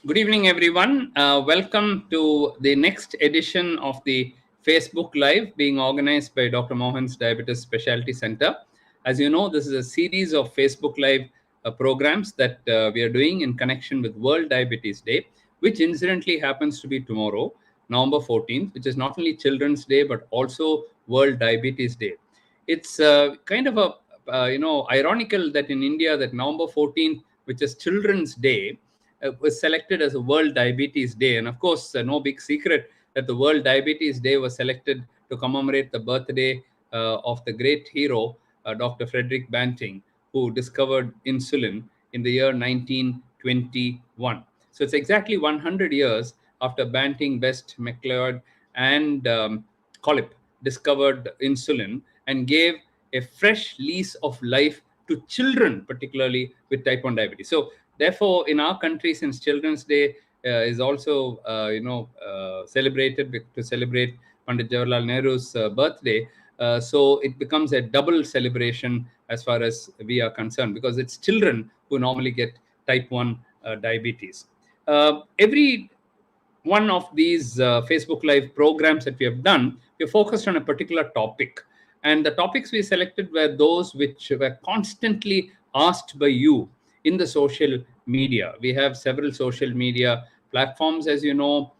Good evening, everyone. Welcome to the next edition of the Facebook Live being organized by Dr. Mohan's Diabetes Specialty Center. As you know, this is a series of Facebook Live programs that we are doing in connection with World Diabetes Day, which incidentally happens to be tomorrow, November 14th, which is not only Children's Day but also World Diabetes Day. It's kind of a ironical that in India that November 14th, which is Children's Day, was selected as a World Diabetes Day. And of course, no big secret that the World Diabetes Day was selected to commemorate the birthday of the great hero, Dr. Frederick Banting, who discovered insulin in the year 1921. So it's exactly 100 years after Banting, Best, McLeod, and Collip discovered insulin and gave a fresh lease of life to children, particularly with type 1 diabetes. So therefore, in our country, since Children's Day is also, celebrated to celebrate Pandit Jawaharlal Nehru's birthday, so it becomes a double celebration as far as we are concerned, because it's children who normally get type 1 diabetes. Every one of these Facebook Live programs that we have done, we focused on a particular topic. And the topics we selected were those which were constantly asked by you in the social media. We have several social media platforms, as you know.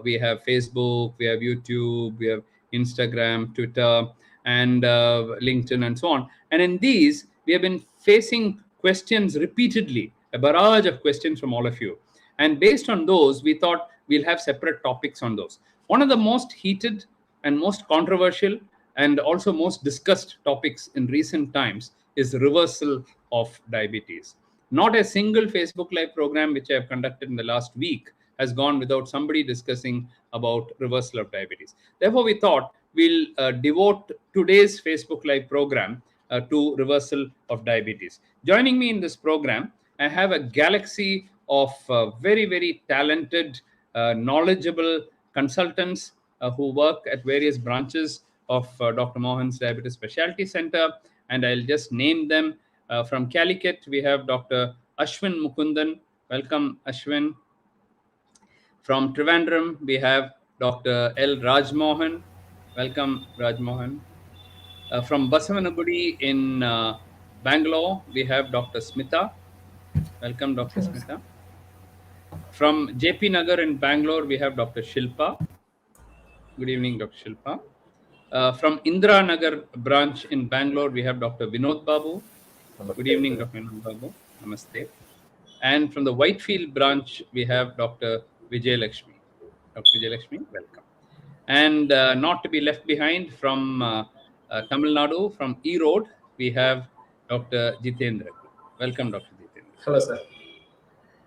We have Facebook, we have YouTube, we have Instagram, Twitter, and LinkedIn, and so on. And in these, we have been facing questions repeatedly, a barrage of questions from all of you. And based on those, we thought we'll have separate topics on those. One of the most heated and most controversial and also most discussed topics in recent times is reversal of diabetes. Not a single Facebook Live program which I have conducted in the last week has gone without somebody discussing about reversal of diabetes. Therefore, we thought we'll devote today's Facebook Live program to reversal of diabetes. Joining me in this program, I have a galaxy of very, very talented, knowledgeable consultants who work at various branches of Dr. Mohan's Diabetes Specialty Center. And I'll just name them. From Calicut, we have Dr. Ashwin Mukundan. Welcome, Ashwin. From Trivandrum, we have Dr. L. Rajmohan. Welcome, Rajmohan. From Basavanagudi in Bangalore, we have Dr. Smita. Welcome, Dr. Smita. From JP Nagar in Bangalore, we have Dr. Shilpa. Good evening, Dr. Shilpa. From Indira Nagar branch in Bangalore, we have Dr. Vinod Babu. Good evening, Dr. Vinod Babu. Namaste. And from the Whitefield branch, we have Dr. Vijay Lakshmi. Dr. Vijay Lakshmi, welcome. And not to be left behind, from Tamil Nadu, from E Road, we have Dr. Jitendra. Welcome, Dr. Jitendra. Hello, sir.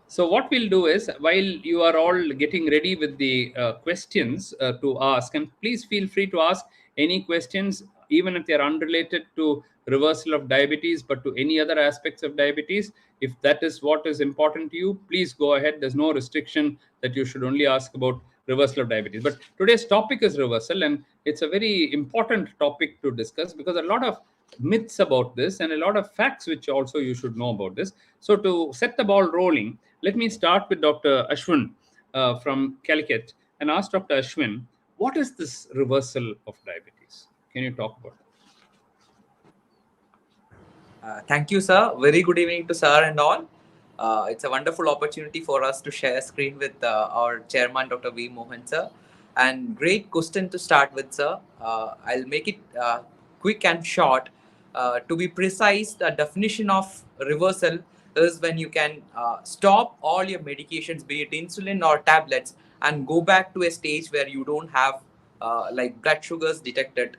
So what we'll do is, while you are all getting ready with the questions to ask, and please feel free to ask any questions, even if they are unrelated to reversal of diabetes, but to any other aspects of diabetes. If that is what is important to you, please go ahead. There's no restriction that you should only ask about reversal of diabetes. But today's topic is reversal, and it's a very important topic to discuss because a lot of myths about this and a lot of facts which also you should know about this. So to set the ball rolling, let me start with Dr. Ashwin from Calicut and ask Dr. Ashwin, what is this reversal of diabetes? Can you talk about that? Thank you, sir. Very good evening to sir and all. It's a wonderful opportunity for us to share screen with our chairman, Dr. V. Mohan, sir. And great question to start with, sir. I'll make it quick and short. To be precise, the definition of reversal is when you can stop all your medications, be it insulin or tablets, and go back to a stage where you don't have like blood sugars detected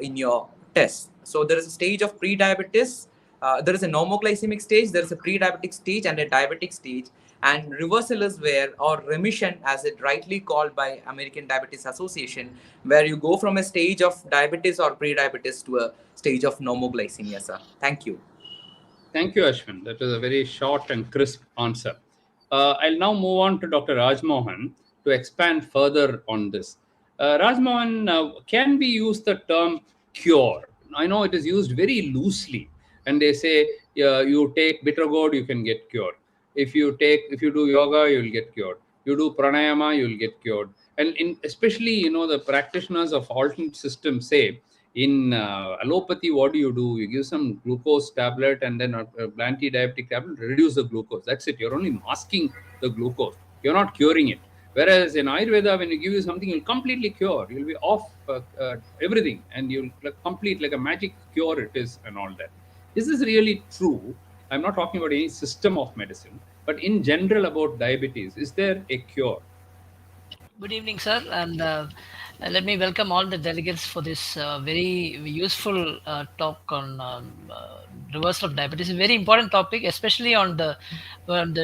in your test. So there is a stage of pre-diabetes. There is a normoglycemic stage, there is a pre-diabetic stage and a diabetic stage. And reversal is where, or remission as it rightly called by American Diabetes Association, where you go from a stage of diabetes or pre-diabetes to a stage of normoglycemia, sir. Thank you. Thank you, Ashwin. That was a very short and crisp answer. I'll now move on to Dr. Rajmohan to expand further on this. Rajmohan, can we use the term cure? I know it is used very loosely, and they say you take bitter gourd, you can get cured. If you do yoga, you'll get cured. You do pranayama, you'll get cured. And especially, the practitioners of alternate systems say, in allopathy, what do? You give some glucose tablet and then a anti-diabetic tablet, reduce the glucose. That's it. You're only masking the glucose. You're not curing it. Whereas in Ayurveda, when you give you something, you'll completely cure. You'll be off everything, and you'll complete, like a magic cure it is, and all that. Is this really true? I'm not talking about any system of medicine, but in general about diabetes. Is there a cure? Good evening, sir, and let me welcome all the delegates for this very useful talk on reversal of diabetes. A very important topic, especially on the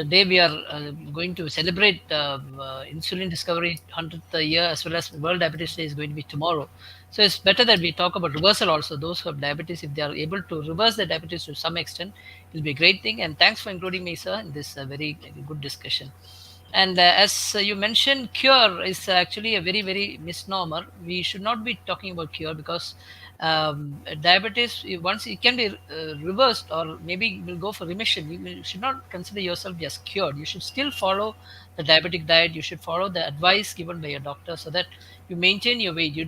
day we are going to celebrate insulin discovery 100th year, as well as World Diabetes Day is going to be tomorrow. So it's better that we talk about reversal also. Those who have diabetes, if they are able to reverse their diabetes to some extent, it will be a great thing. And thanks for including me, sir, in this very good discussion. And as you mentioned, cure is actually a very, very misnomer. We should not be talking about cure because diabetes, once it can be reversed or maybe will go for remission, you should not consider yourself just cured. You should still follow the diabetic diet. You should follow the advice given by your doctor so that you maintain your weight. You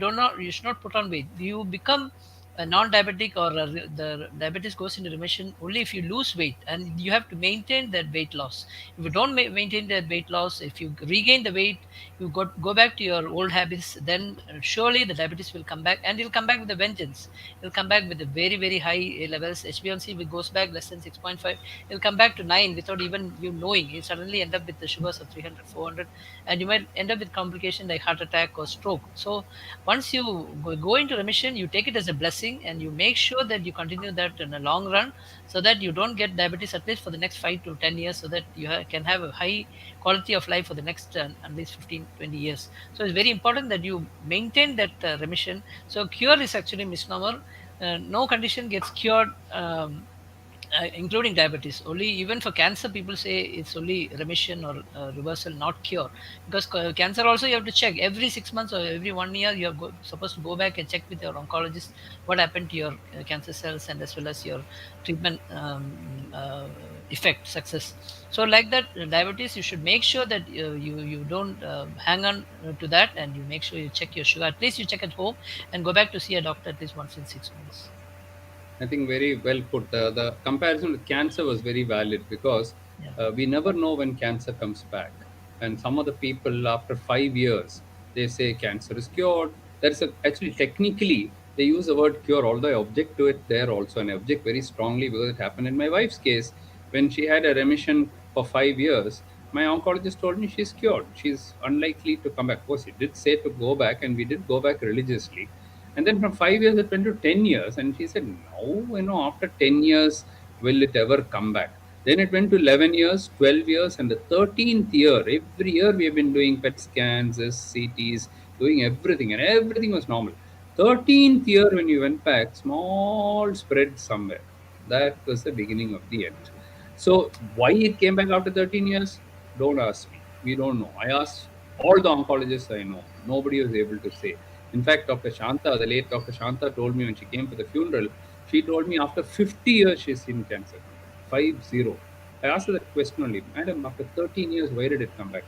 should not put on weight. You become a non-diabetic or the diabetes goes into remission only if you lose weight, and you have to maintain that weight loss. If you don't maintain that weight loss, if you regain the weight, you go back to your old habits, then surely the diabetes will come back, and it'll come back with a vengeance. It'll come back with the very, very high levels. HbA1c, if it goes back less than 6.5, it'll come back to 9 without even you knowing. You suddenly end up with the sugars of 300, 400, and you might end up with complication like heart attack or stroke. So once you go into remission, you take it as a blessing, and you make sure that you continue that in a long run, so that you don't get diabetes at least for the next 5 to 10 years, so that you can have a high quality of life for the next at least 15, 20 years. So it's very important that you maintain that remission. So cure is actually misnomer. No condition gets cured, including diabetes. Only even for cancer, people say it's only remission or reversal, not cure. Because cancer also you have to check every 6 months or every 1 year. You are supposed to go back and check with your oncologist what happened to your cancer cells, and as well as your treatment effect success. So like that, diabetes, you should make sure that you don't hang on to that, and you make sure you check your sugar. At least you check at home and go back to see a doctor at least once in 6 months. I think very well put. The comparison with cancer was very valid because Yeah. we never know when cancer comes back. And some of the people, after 5 years, they say cancer is cured. Actually, technically, they use the word cure, although I object to it there also. And I object very strongly because it happened in my wife's case. When she had a remission for 5 years, my oncologist told me she's cured. She's unlikely to come back. Of course, he did say to go back, and we did go back religiously. And then from 5 years, it went to 10 years. And she said, no, after 10 years, will it ever come back? Then it went to 11 years, 12 years, and the 13th year, every year we have been doing PET scans, CTs, doing everything, and everything was normal. 13th year, when we went back, small spread somewhere. That was the beginning of the end. So, why it came back after 13 years? Don't ask me. We don't know. I asked all the oncologists I know. Nobody was able to say. In fact, Dr. Shanta, the late Dr. Shanta, told me when she came for the funeral, she told me after 50 years she's seen cancer come back. 50. I asked her that question only, Madam, after 13 years, why did it come back?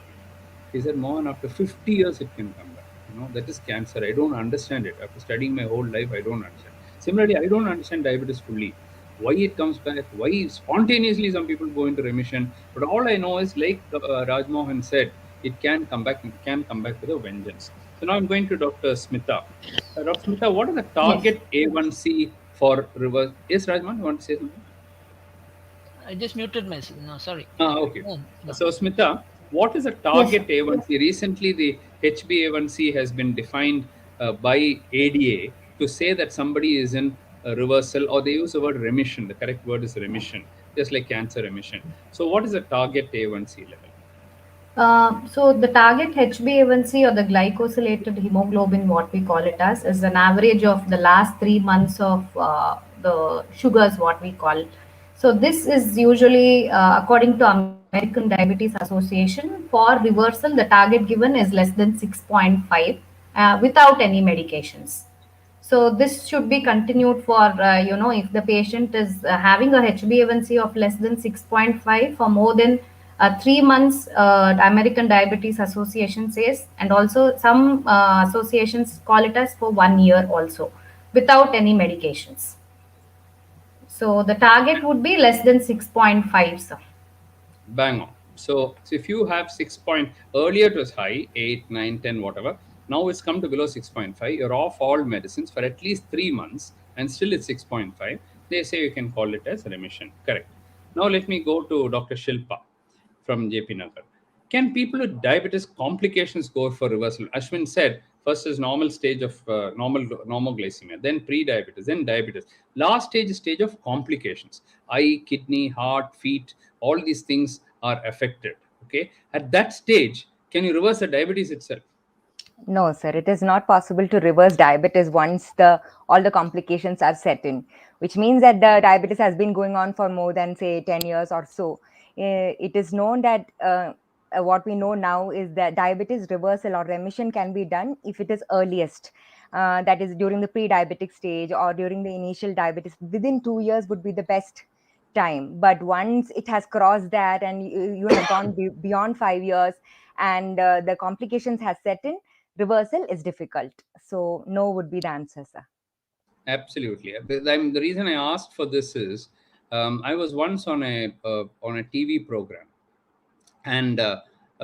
She said, Mohan, after 50 years it can come back. That is cancer. I don't understand it. After studying my whole life, I don't understand. Similarly, I don't understand diabetes fully. Why it comes back, why spontaneously some people go into remission. But all I know is, like Raj Mohan said, it can come back. It can come back with a vengeance. So now I'm going to Dr. Smita. Dr. Smita, what is the Yes. target A1C for reverse? Yes, Rajman, you want to say something? I just muted myself. No, sorry. Okay. No, no. So, Smita, what is a Yes. target A1C? Recently, the HbA1c has been defined by ADA to say that somebody is in reversal, or they use the word remission. The correct word is remission, just like cancer remission. So, what is the target A1C level? So the target HbA1c, or the glycosylated hemoglobin, what we call it as, is an average of the last 3 months of the sugars, what we call. So this is usually, according to American Diabetes Association, for reversal, the target given is less than 6.5 without any medications. So this should be continued for, if the patient is having a HbA1c of less than 6.5 for more than 3 months, American Diabetes Association says, and also some associations call it as for 1 year also, without any medications. So the target would be less than 6.5, sir. Bang on. So if you have 6 point, earlier it was high, 8, 9, 10, whatever. Now it's come to below 6.5. You're off all medicines for at least 3 months and still it's 6.5. They say you can call it as remission. Correct. Now let me go to Dr. Shilpa from JP Nagar. Can people with diabetes complications go for reversal? Ashwin said first is normal stage of normoglycemia, then pre-diabetes, then diabetes. Last stage is stage of complications. Eye, kidney, heart, feet, all these things are affected. Okay, at that stage, can you reverse the diabetes itself? No, sir, it is not possible to reverse diabetes once all the complications are set in, which means that the diabetes has been going on for more than say 10 years or so. It is known that what we know now is that diabetes reversal or remission can be done if it is earliest. That is during the pre-diabetic stage or during the initial diabetes. Within 2 years would be the best time. But once it has crossed that and you have gone beyond 5 years and the complications has set in, reversal is difficult. So no would be the answer, sir. Absolutely. The reason I asked for this is I was once on a TV program, and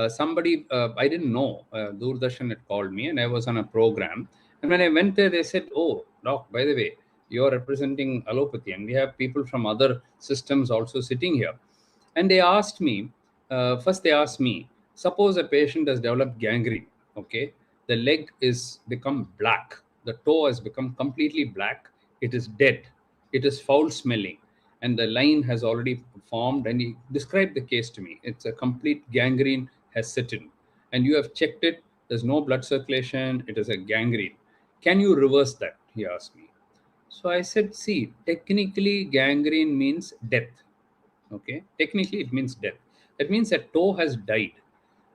somebody I didn't know, Doordarshan had called me, and I was on a program. And when I went there, they said, "Oh, doc, by the way, you're representing allopathy, and we have people from other systems also sitting here." And they asked me, first they asked me, suppose a patient has developed gangrene, okay? The leg is become black. The toe has become completely black. It is dead. It is foul smelling. And the line has already formed. And he described the case to me. It's a complete gangrene has set in. And you have checked it. There's no blood circulation. It is a gangrene. Can you reverse that? He asked me. So I said, see, technically gangrene means death. Okay, technically it means death. That means a toe has died.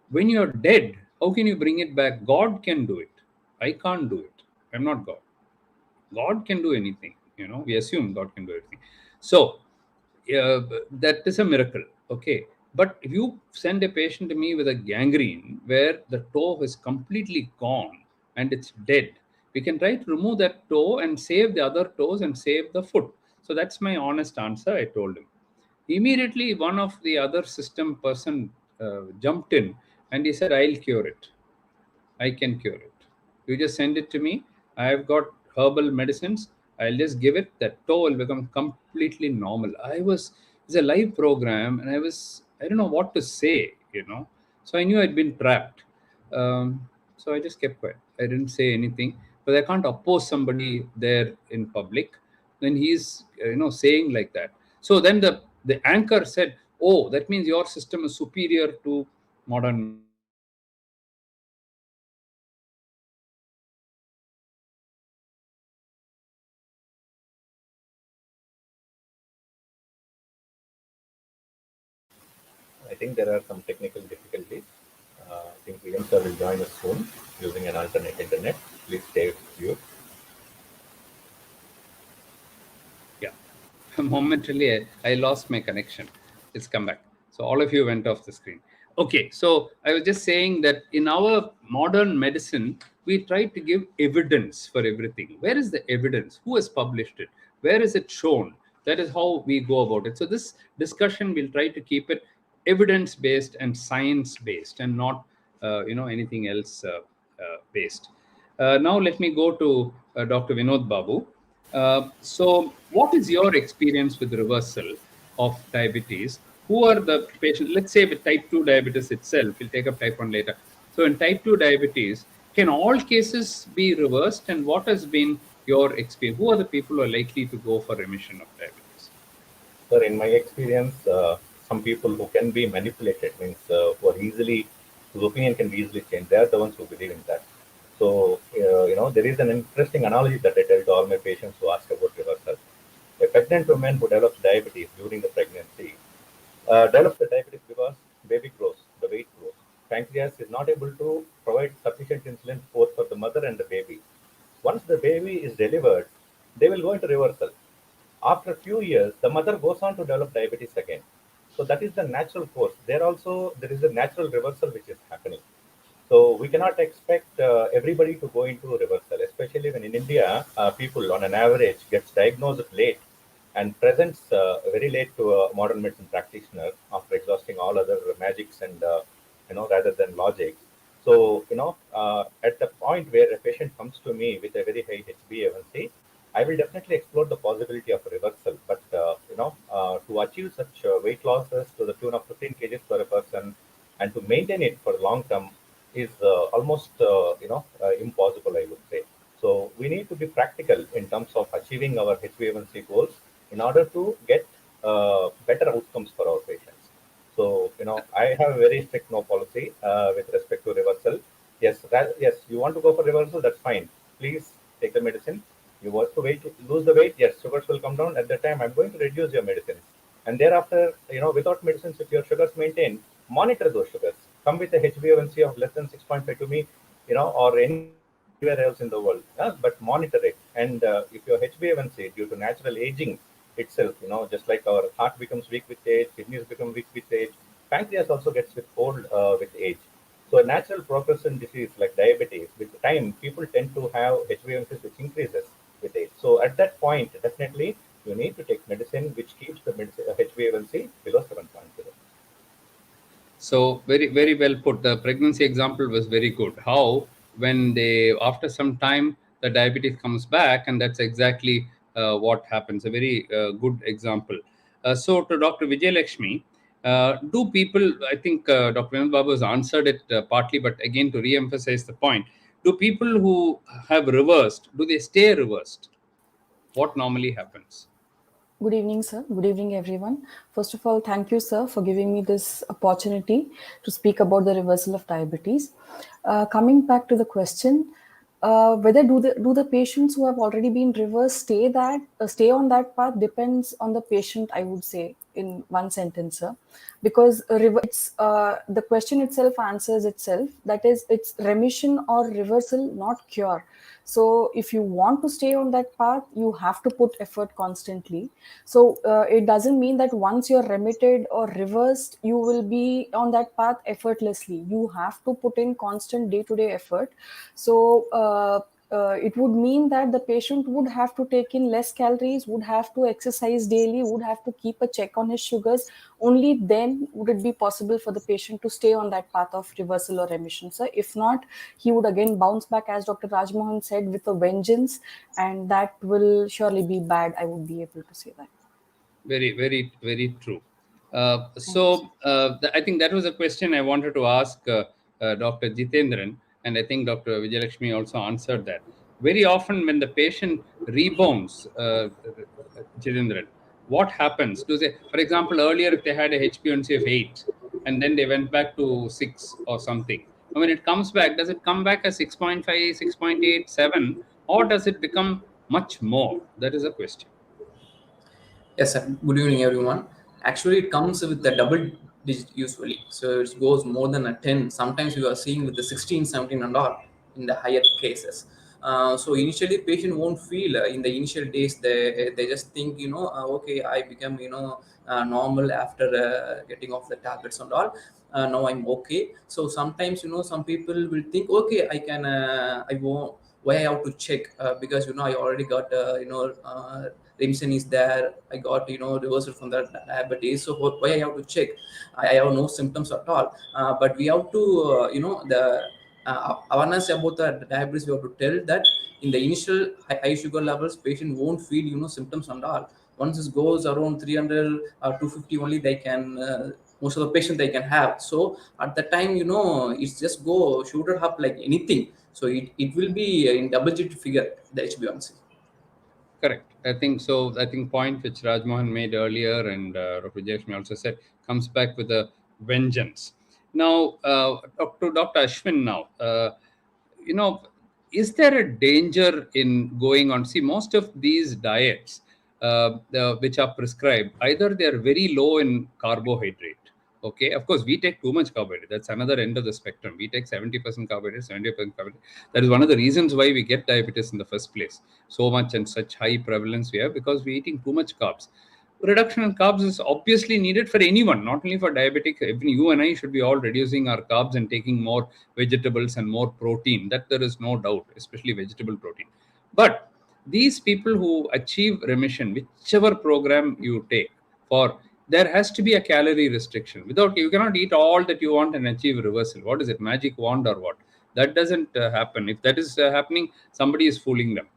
When you're dead, how can you bring it back? God can do it. I can't do it. I'm not God. God can do anything. We assume God can do everything. So that is a miracle. Okay, but if you send a patient to me with a gangrene where the toe is completely gone and it's dead, we can try to remove that toe and save the other toes and save the foot. So that's my honest answer. I told him. Immediately, one of the other system person jumped in and he said, I'll cure it. I can cure it. You just send it to me. I've got herbal medicines. I'll just give it. That toe will become completely normal. It's a live program and I don't know what to say. So I knew I'd been trapped. So I just kept quiet. I didn't say anything, but I can't oppose somebody there in public. Then he's, saying like that. So then the anchor said, oh, that means your system is superior to modern medicine. So I said, no, I'm not saying that. I'm saying that I think there are some technical difficulties. I think William sir will join us soon using an alternate internet. Please stay with you. Yeah. Momentarily, I lost my connection. It's come back. So all of you went off the screen. Okay. So I was just saying that in our modern medicine, we try to give evidence for everything. Where is the evidence? Who has published it? Where is it shown? That is how we go about it. So this discussion, we'll try to keep it evidence based and science based and not anything else based. Now let me go to Dr. Vinod Babu. So what is your experience with reversal of diabetes? Who are the patients? Let's say with type 2 diabetes itself, we'll take up type 1 later. So in type 2 diabetes, can all cases be reversed, and what has been your experience? Who are the people who are likely to go for remission of diabetes? Sir, in my experience, some people who can be manipulated, means whose opinion can be easily changed, they are the ones who believe in that. So, there is an interesting analogy that I tell to all my patients who ask about reversal. A pregnant woman who develops diabetes during the pregnancy develops the diabetes because baby grows, the weight grows. Pancreas is not able to provide sufficient insulin both for the mother and the baby. Once the baby is delivered, they will go into reversal. After a few years, the mother goes on to develop diabetes again. So that is the natural course. There is a natural reversal which is happening. So we cannot expect everybody to go into reversal, especially when in India, people on an average gets diagnosed late and presents very late to a modern medicine practitioner after exhausting all other magics and rather than logic. So at the point where a patient comes to me with a very high HbA1c, I will definitely explore the possibility of a reversal. But to achieve such weight losses to the tune of 15 kgs for a person and to maintain it for long term is almost impossible, I would say. So we need to be practical in terms of achieving our HbA1c goals in order to get better outcomes for our patients. So I have a very strict no policy with respect to reversal. Yes, you want to go for reversal, that's fine. Please take the medicine. You want to lose the weight, yes, sugars will come down. At that time, I'm going to reduce your medicines. And thereafter, without medicines, if your sugars maintain, monitor those sugars. Come with a HbA1c of less than 6.5 to me, or anywhere else in the world, but monitor it. And if your HbA1c, due to natural aging itself, just like our heart becomes weak with age, kidneys become weak with age, pancreas also gets old with age. So a natural progression disease like diabetes, with time, people tend to have HbA1c which increases with age. So at that point, definitely you need to take medicine which keeps the HbA1c below 7.0. So very, very well put. The pregnancy example was very good. How when after some time, the diabetes comes back, and that's exactly what happens. A very good example. So to Dr. Vijayalakshmi, do people, I think Dr. Vinod Babu has answered it partly, but again, to re-emphasize the point, do people who have reversed, do they stay reversed? What normally happens? Good evening, sir. Good evening, everyone. First of all, thank you, sir, for giving me this opportunity to speak about the reversal of diabetes. Coming back to the question, whether do the patients who have already been reversed stay on that path depends on the patient, I would say, in one sentence, sir. Because the question itself answers itself. That is, it's remission or reversal, not cure. So if you want to stay on that path, you have to put effort constantly. So it doesn't mean that once you're remitted or reversed, you will be on that path effortlessly. You have to put in constant day-to-day effort. So it would mean that the patient would have to take in less calories, would have to exercise daily, would have to keep a check on his sugars. Only then would it be possible for the patient to stay on that path of reversal or remission. So if not, he would again bounce back, as Dr. Rajmohan said, with a vengeance, and that will surely be bad. I would be able to say that. Very, very, very true. I think that was a question I wanted to ask Dr. Jitendran, and I think Dr. Vijayalakshmi also answered that. Very often, when the patient rebounds, Jitendran, what happens? Do they, for example, earlier if they had a HbA1c of 8, and then they went back to 6 or something, and when it comes back, does it come back as 6.5, 6.8, 7, or does it become much more? That is a question. Yes, sir. Good evening, everyone. Actually, it comes with a double digit usually. So it goes more than a 10. Sometimes you are seeing with the 16, 17 and all in the higher cases. So initially, patient won't feel in the initial days. They just think, okay, I become, normal after getting off the tablets and all. Now I'm okay. So sometimes, some people will think, okay, I can, I won't. Why I have to check because I already got remission is there. I got reversal from the diabetes. So why I have to check? I have no symptoms at all. But we have to the awareness about the diabetes. We have to tell that in the initial high sugar levels, patient won't feel symptoms and all. Once it goes around 300 or 250 only, they can. Most of the patients they can have. So at the time, it's just go shooter up like anything. So it will be in double digit figure, the HbA1c. Correct. I think so. I think point which Rajmohan made earlier and Dr. Vijayalakshmi also said comes back with a vengeance. Now, to Dr. Ashwin now, is there a danger in going on? See, most of these diets which are prescribed, either they are very low in carbohydrate. Okay, of course, we take too much carbohydrate. That's another end of the spectrum. We take 70% carbohydrate, 70% carbohydrate. That is one of the reasons why we get diabetes in the first place. So much and such high prevalence we have because we're eating too much carbs. reduction in carbs is obviously needed for anyone, not only for diabetic. Even you and I should be all reducing our carbs and taking more vegetables and more protein. That there is no doubt, especially vegetable protein. But these people who achieve remission, whichever program you take for, there has to be a calorie restriction. Without, you cannot eat all that you want and achieve reversal. What is it, magic wand or what? That doesn't happen. If that is happening, somebody is fooling them.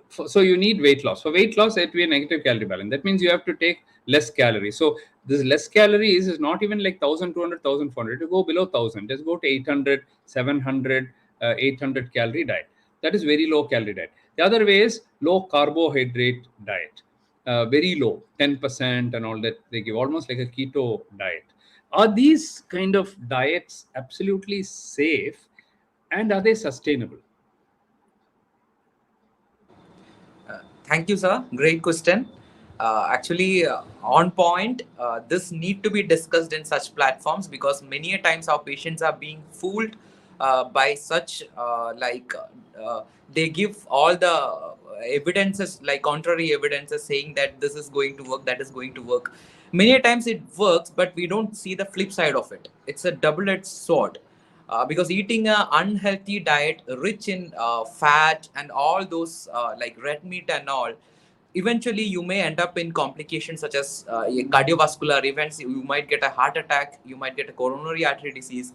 So you need weight loss. For weight loss, it will be a negative calorie balance. That means you have to take less calories. So this less calories is not even like 1200, 1400. To go below 1000, just go to 800, 700, 800 calorie diet. That is very low calorie diet. The other way is low carbohydrate diet. Very low, 10% and all that. They give almost like a keto diet. Are these kind of diets absolutely safe, and are they sustainable? Thank you, sir. Great question. Actually, on point. This need to be discussed in such platforms, because many a times our patients are being fooled by such they give all the evidences, like contrary evidences, saying that this is going to work, that is going to work. Many a times it works, but we don't see the flip side of it. It's a double-edged sword. Because eating an unhealthy diet rich in fat and all those like red meat and all, eventually you may end up in complications such as cardiovascular events. You might get a heart attack, you might get a coronary artery disease.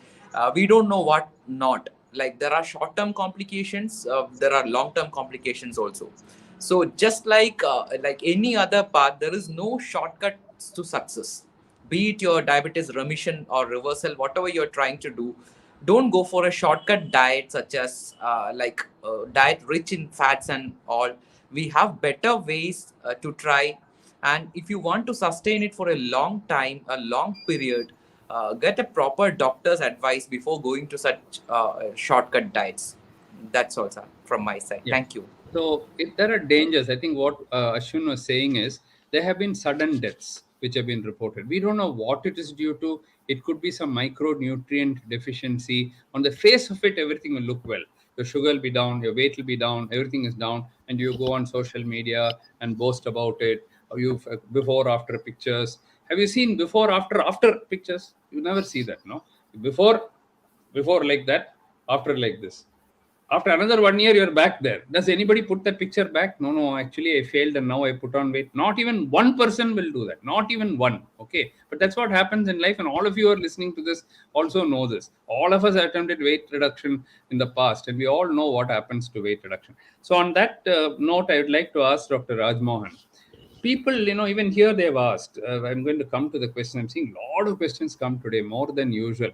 We don't know what not. Like, there are short-term complications, there are long-term complications also. So just like any other path, there is no shortcuts to success. Be it your diabetes remission or reversal, whatever you're trying to do, don't go for a shortcut diet such as diet rich in fats and all. We have better ways to try, and if you want to sustain it for a long time, a long period, get a proper doctor's advice before going to such shortcut diets. That's all, sir, from my side. Yeah. Thank you. So if there are dangers, I think what Ashwin was saying is there have been sudden deaths which have been reported. We don't know what it is due to. It could be some micronutrient deficiency. On the face of it, everything will look well. Your sugar will be down, your weight will be down, everything is down, and you go on social media and boast about it. Or you before after pictures. Have you seen before after pictures? You never see that, no? Before like that, after like this. After another 1 year, you're back there. Does anybody put that picture back? No, actually I failed and now I put on weight. Not even one person will do that. Not even one. Okay. But that's what happens in life. And all of you are listening to this also know this. All of us attempted weight reduction in the past, and we all know what happens to weight reduction. So on that note, I would like to ask Dr. Raj Mohan. People, even here they've asked, I'm going to come to the question. I'm seeing a lot of questions come today, more than usual.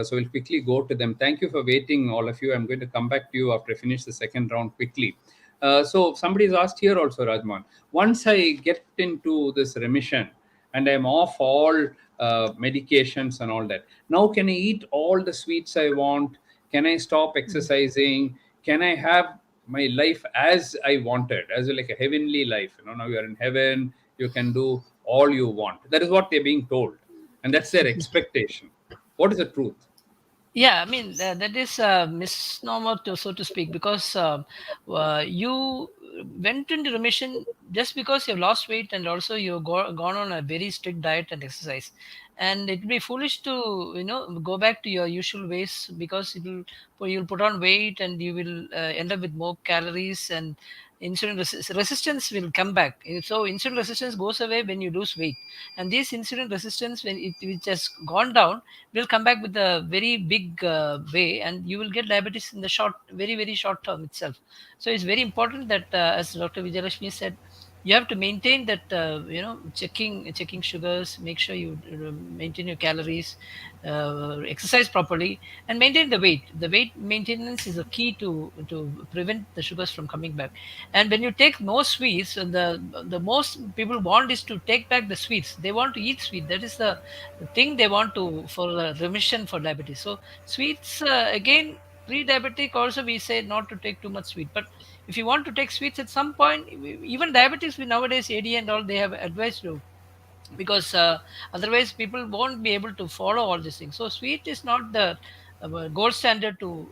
So we'll quickly go to them. Thank you for waiting, all of you. I'm going to come back to you after I finish the second round quickly. So somebody's asked here also, Rajman. Once I get into this remission and I'm off all medications and all that, now can I eat all the sweets I want? Can I stop exercising? Can I have my life as I wanted, as like a heavenly life? Now you are in heaven, you can do all you want. That is what they're being told. And that's their expectation. What is the truth? Yeah, I mean, that is a misnomer, so to speak, because you went into remission just because you've lost weight, and also you've gone on a very strict diet and exercise. And it would be foolish to, go back to your usual ways, because you'll put on weight and you will end up with more calories, and insulin resistance will come back. So insulin resistance goes away when you lose weight, and this insulin resistance, when which has gone down, will come back with a very big way, and you will get diabetes in the very very short term itself. So it's very important that, as Dr. Vijayalakshmi said, you have to maintain that, checking sugars, make sure you maintain your calories, exercise properly, and maintain the weight. The weight maintenance is a key to prevent the sugars from coming back. And when you take more sweets, the most people want is to take back the sweets. They want to eat sweet. That is the thing they want to, for remission for diabetes. So sweets, again, pre-diabetic also we say not to take too much sweet. But if you want to take sweets at some point, even diabetics, nowadays AD and all, they have advised you, because otherwise people won't be able to follow all these things. So sweet is not the gold standard to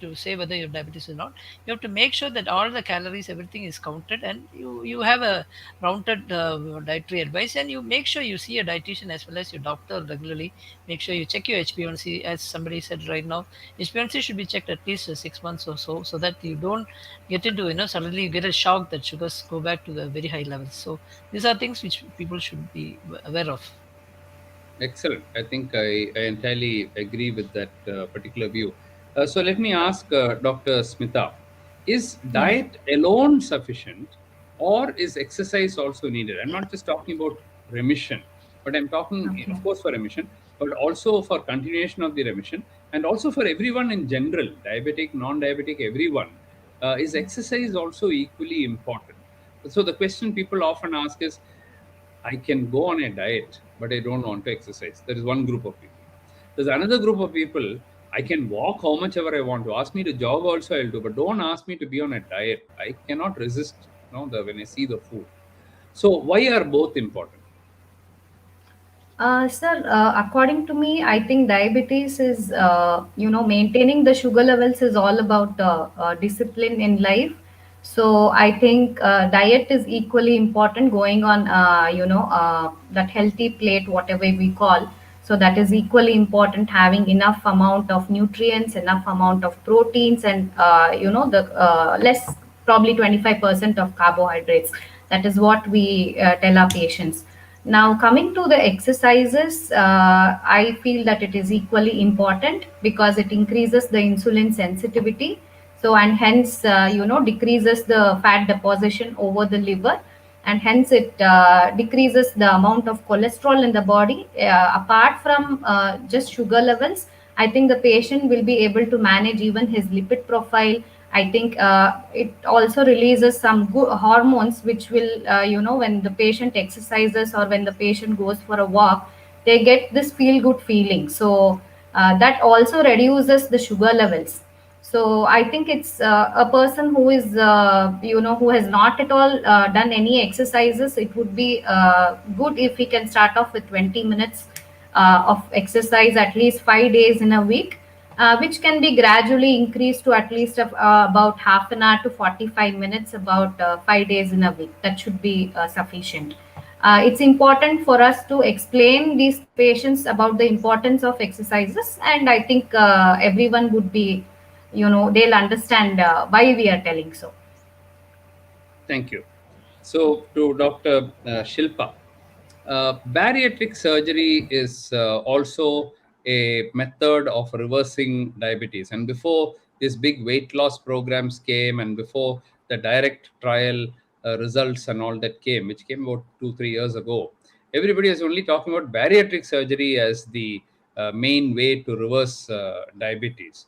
to say whether you have diabetes or not. You have to make sure that all the calories, everything is counted, and you have a rounded dietary advice, and you make sure you see a dietitian as well as your doctor regularly. Make sure you check your HbA1c, as somebody said right now. HbA1c should be checked at least 6 months or so that you don't get into, suddenly you get a shock that sugars go back to the very high levels. So these are things which people should be aware of. Excellent. I think I entirely agree with that particular view. So let me ask Dr. Smita, is Yes. diet alone sufficient or is exercise also needed? I'm not just talking about remission, but I'm talking, Okay. of course, for remission, but also for continuation of the remission and also for everyone in general, diabetic, non-diabetic, everyone. Is exercise also equally important? So the question people often ask is, I can go on a diet, but I don't want to exercise. There is one group of people. There's another group of people. I can walk how much ever I want to. Ask me to jog also, I'll do, but don't ask me to be on a diet. I cannot resist, when I see the food. So why are both important? Sir, according to me, I think diabetes is, maintaining the sugar levels is all about discipline in life. So I think diet is equally important going on, that healthy plate, whatever we call. So that is equally important, having enough amount of nutrients, enough amount of proteins, and, the less, probably 25% of carbohydrates. That is what we tell our patients. Now, coming to the exercises, I feel that it is equally important because it increases the insulin sensitivity. So, and hence, decreases the fat deposition over the liver, and hence it decreases the amount of cholesterol in the body. Apart from just sugar levels, I think the patient will be able to manage even his lipid profile. I think it also releases some good hormones, which will, when the patient exercises or when the patient goes for a walk, they get this feel good feeling. So that also reduces the sugar levels. So I think it's a person who is, who has not at all done any exercises. It would be good if he can start off with 20 minutes of exercise at least 5 days in a week, which can be gradually increased to at least about half an hour to 45 minutes, about 5 days in a week. That should be sufficient. It's important for us to explain these patients about the importance of exercises, and I think everyone would be, they'll understand why we are telling so. Thank you. So to Dr. Shilpa, bariatric surgery is also a method of reversing diabetes. And before these big weight loss programs came, and before the direct trial results and all that came, which came about 2-3 years ago, everybody is only talking about bariatric surgery as the main way to reverse diabetes.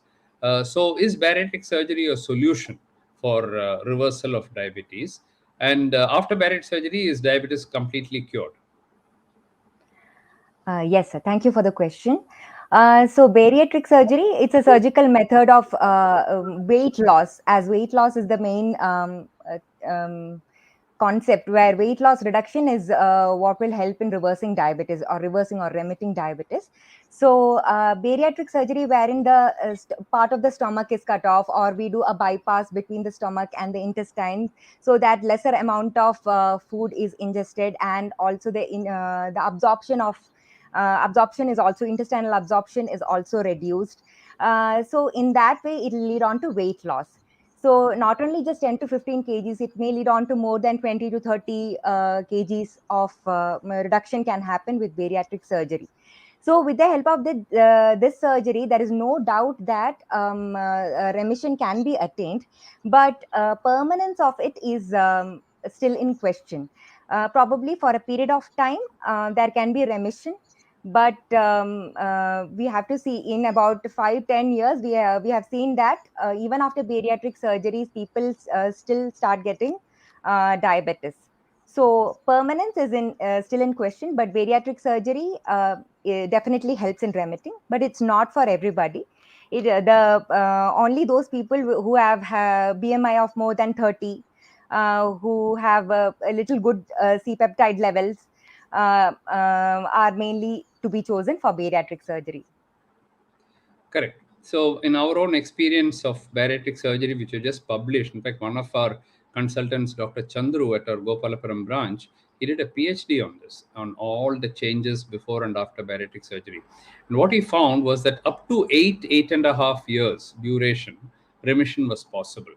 So, is bariatric surgery a solution for reversal of diabetes? And after bariatric surgery, is diabetes completely cured? Yes, sir. Thank you for the question. So bariatric surgery, it's a surgical method of weight loss, as weight loss is the main concept, where weight loss reduction is what will help in reversing diabetes or reversing or remitting diabetes. So bariatric surgery, wherein the part of the stomach is cut off, or we do a bypass between the stomach and the intestines, so that lesser amount of food is ingested, and also the absorption is also, intestinal absorption is also reduced. So in that way, it will lead on to weight loss. So not only just 10 to 15 kgs, it may lead on to more than 20 to 30 kgs of reduction can happen with bariatric surgery. So with the help of this surgery, there is no doubt that remission can be attained, but permanence of it is still in question. Probably for a period of time, there can be remission, but we have to see in about 5-10 years, we have seen that even after bariatric surgeries, people still start getting diabetes. So permanence is still in question, but bariatric surgery it definitely helps in remitting, but it's not for everybody. Only those people who have BMI of more than 30, who have a little good C-peptide levels, are mainly to be chosen for bariatric surgery. Correct. So, in our own experience of bariatric surgery, which we just published, in fact, one of our consultants, Dr. Chandru at our Gopalapuram branch, he did a PhD on this, on all the changes before and after bariatric surgery. And what he found was that up to 8.5 years duration, remission was possible.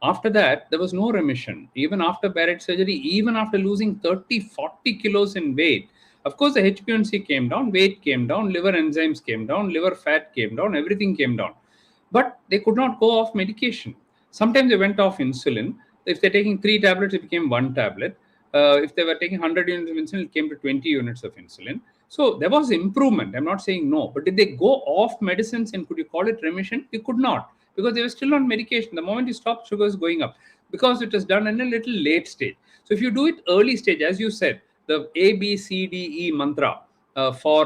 After that, there was no remission. Even after bariatric surgery, even after losing 30, 40 kilos in weight, of course, the HbA1c came down, weight came down, liver enzymes came down, liver fat came down, everything came down. But they could not go off medication. Sometimes they went off insulin. If they're taking 3 tablets, it became 1 tablet. If they were taking 100 units of insulin, it came to 20 units of insulin. So there was improvement. I'm not saying no. But did they go off medicines and could you call it remission? You could not, because they were still on medication. The moment you stop, sugar is going up because it is done in a little late stage. So if you do it early stage, as you said, the A, B, C, D, E mantra for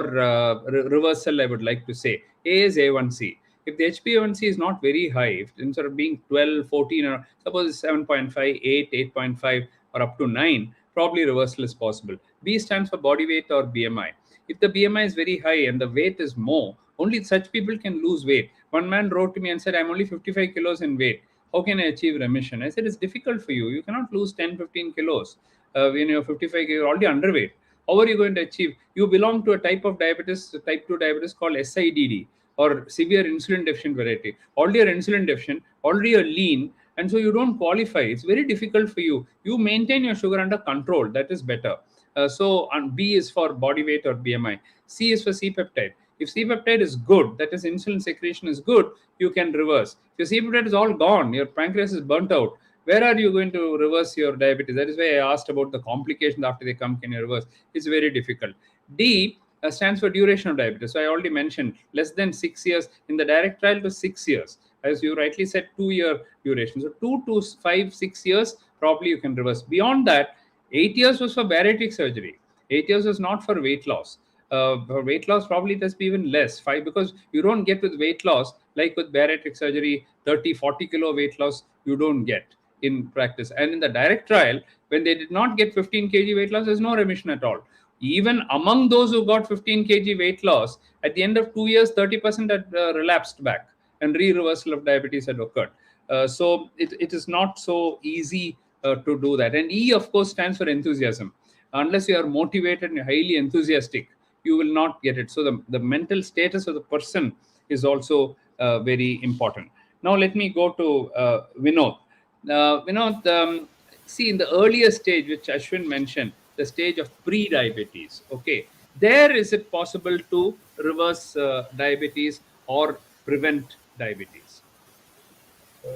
reversal, I would like to say. A is A1C. If the HbA1c is not very high, if instead of being 12, 14, or suppose 7.5, 8, 8.5, or up to 9, probably reversal is possible. B stands for body weight or BMI. If the BMI is very high and the weight is more, only such people can lose weight. One man wrote to me and said, I'm only 55 kilos in weight. How can I achieve remission? I said, it's difficult for you. You cannot lose 10, 15 kilos. When you're 55, you're already underweight. How are you going to achieve? You belong to a type of diabetes, type 2 diabetes called SIDD, or severe insulin deficient variety. Already you're insulin deficient, already you're lean, and so you don't qualify. It's very difficult for you. You maintain your sugar under control. That is better. So B is for body weight or BMI. C is for C-peptide. If C-peptide is good, that is insulin secretion is good, you can reverse. If your C-peptide is all gone, your pancreas is burnt out, where are you going to reverse your diabetes? That is why I asked about the complications after they come, can you reverse? It's very difficult. D stands for duration of diabetes. So I already mentioned less than 6 years in the direct trial to 6 years. As you rightly said, 2-year duration. So 2 to 5, 6 years, probably you can reverse. Beyond that, 8 years was for bariatric surgery. 8 years was not for weight loss. For weight loss, probably it has been even less, 5, because you don't get with weight loss, like with bariatric surgery, 30, 40 kilo weight loss, you don't get in practice. And in the direct trial, when they did not get 15 kg weight loss, there's no remission at all. Even among those who got 15 kg weight loss, at the end of 2 years, 30% had relapsed back and re-reversal of diabetes had occurred. So it is not so easy to do that. And E, of course, stands for enthusiasm. Unless you are motivated and highly enthusiastic, you will not get it. So the mental status of the person is also very important. Now let me go to Vinod. Vinod, see, in the earlier stage, which Ashwin mentioned, the stage of pre-diabetes, okay, there is it possible to reverse diabetes or prevent diabetes?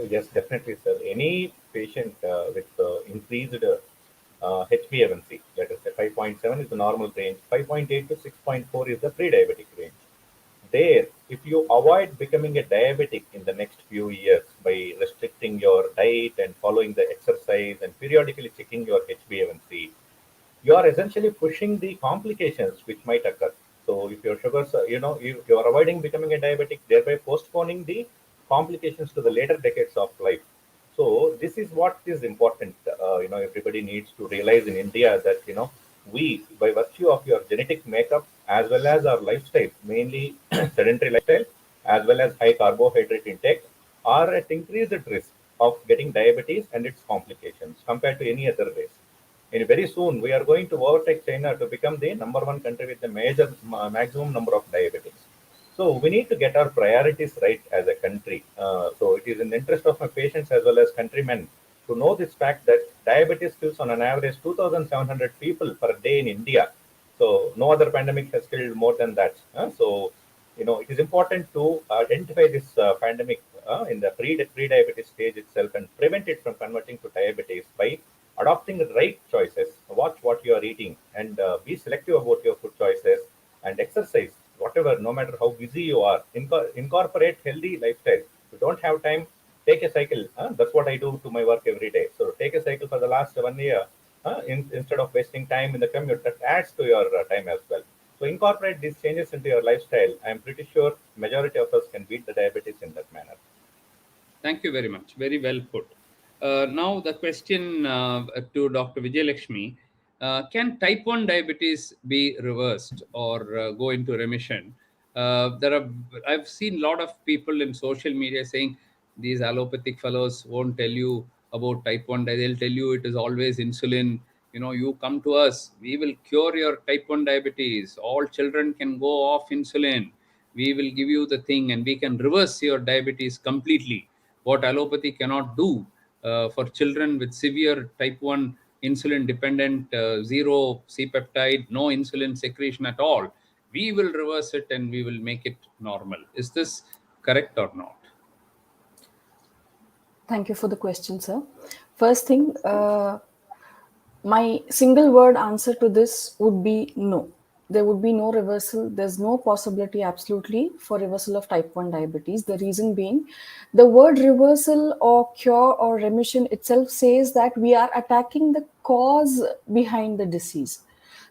Yes, definitely, sir. Any patient with increased HbA1c, let us say 5.7 is the normal range, 5.8 to 6.4 is the pre-diabetic range. There, if you avoid becoming a diabetic in the next few years by restricting your diet and following the exercise and periodically checking your HbA1c, you are essentially pushing the complications which might occur. So if your sugars, if you are avoiding becoming a diabetic, thereby postponing the complications to the later decades of life. So this is what is important. Everybody needs to realize in India that, we, by virtue of your genetic makeup, as well as our lifestyle, mainly sedentary lifestyle, as well as high carbohydrate intake, are at increased risk of getting diabetes and its complications compared to any other race. And very soon, we are going to overtake China to become the #1 country with the maximum number of diabetics. So we need to get our priorities right as a country. So it is in the interest of my patients as well as countrymen to know this fact that diabetes kills on an average 2,700 people per day in India. So no other pandemic has killed more than that. So it is important to identify this pandemic in the pre-diabetes stage itself and prevent it from converting to diabetes by adopting the right choices. Watch what you are eating and be selective about your food choices and exercise. Whatever, no matter how busy you are, incorporate healthy lifestyle. If you don't have time, take a cycle. That's what I do to my work every day. So take a cycle for the last 1 year instead of wasting time in the commute. That adds to your time as well. So incorporate these changes into your lifestyle. I'm pretty sure majority of us can beat the diabetes in that manner. Thank you very much. Very well put. Now the question to Dr. Vijayalakshmi, can type 1 diabetes be reversed or go into remission? I've seen a lot of people in social media saying these allopathic fellows won't tell you about type 1. They'll tell you it is always insulin. You come to us, we will cure your type 1 diabetes. All children can go off insulin. We will give you the thing and we can reverse your diabetes completely. What allopathy cannot do for children with severe type 1 insulin dependent, zero C-peptide, no insulin secretion at all, we will reverse it and we will make it normal. Is this correct or not? Thank you for the question, sir. First thing, my single word answer to this would be no. There would be no reversal. There's no possibility absolutely for reversal of type 1 diabetes. The reason being, the word reversal or cure or remission itself says that we are attacking the cause behind the disease.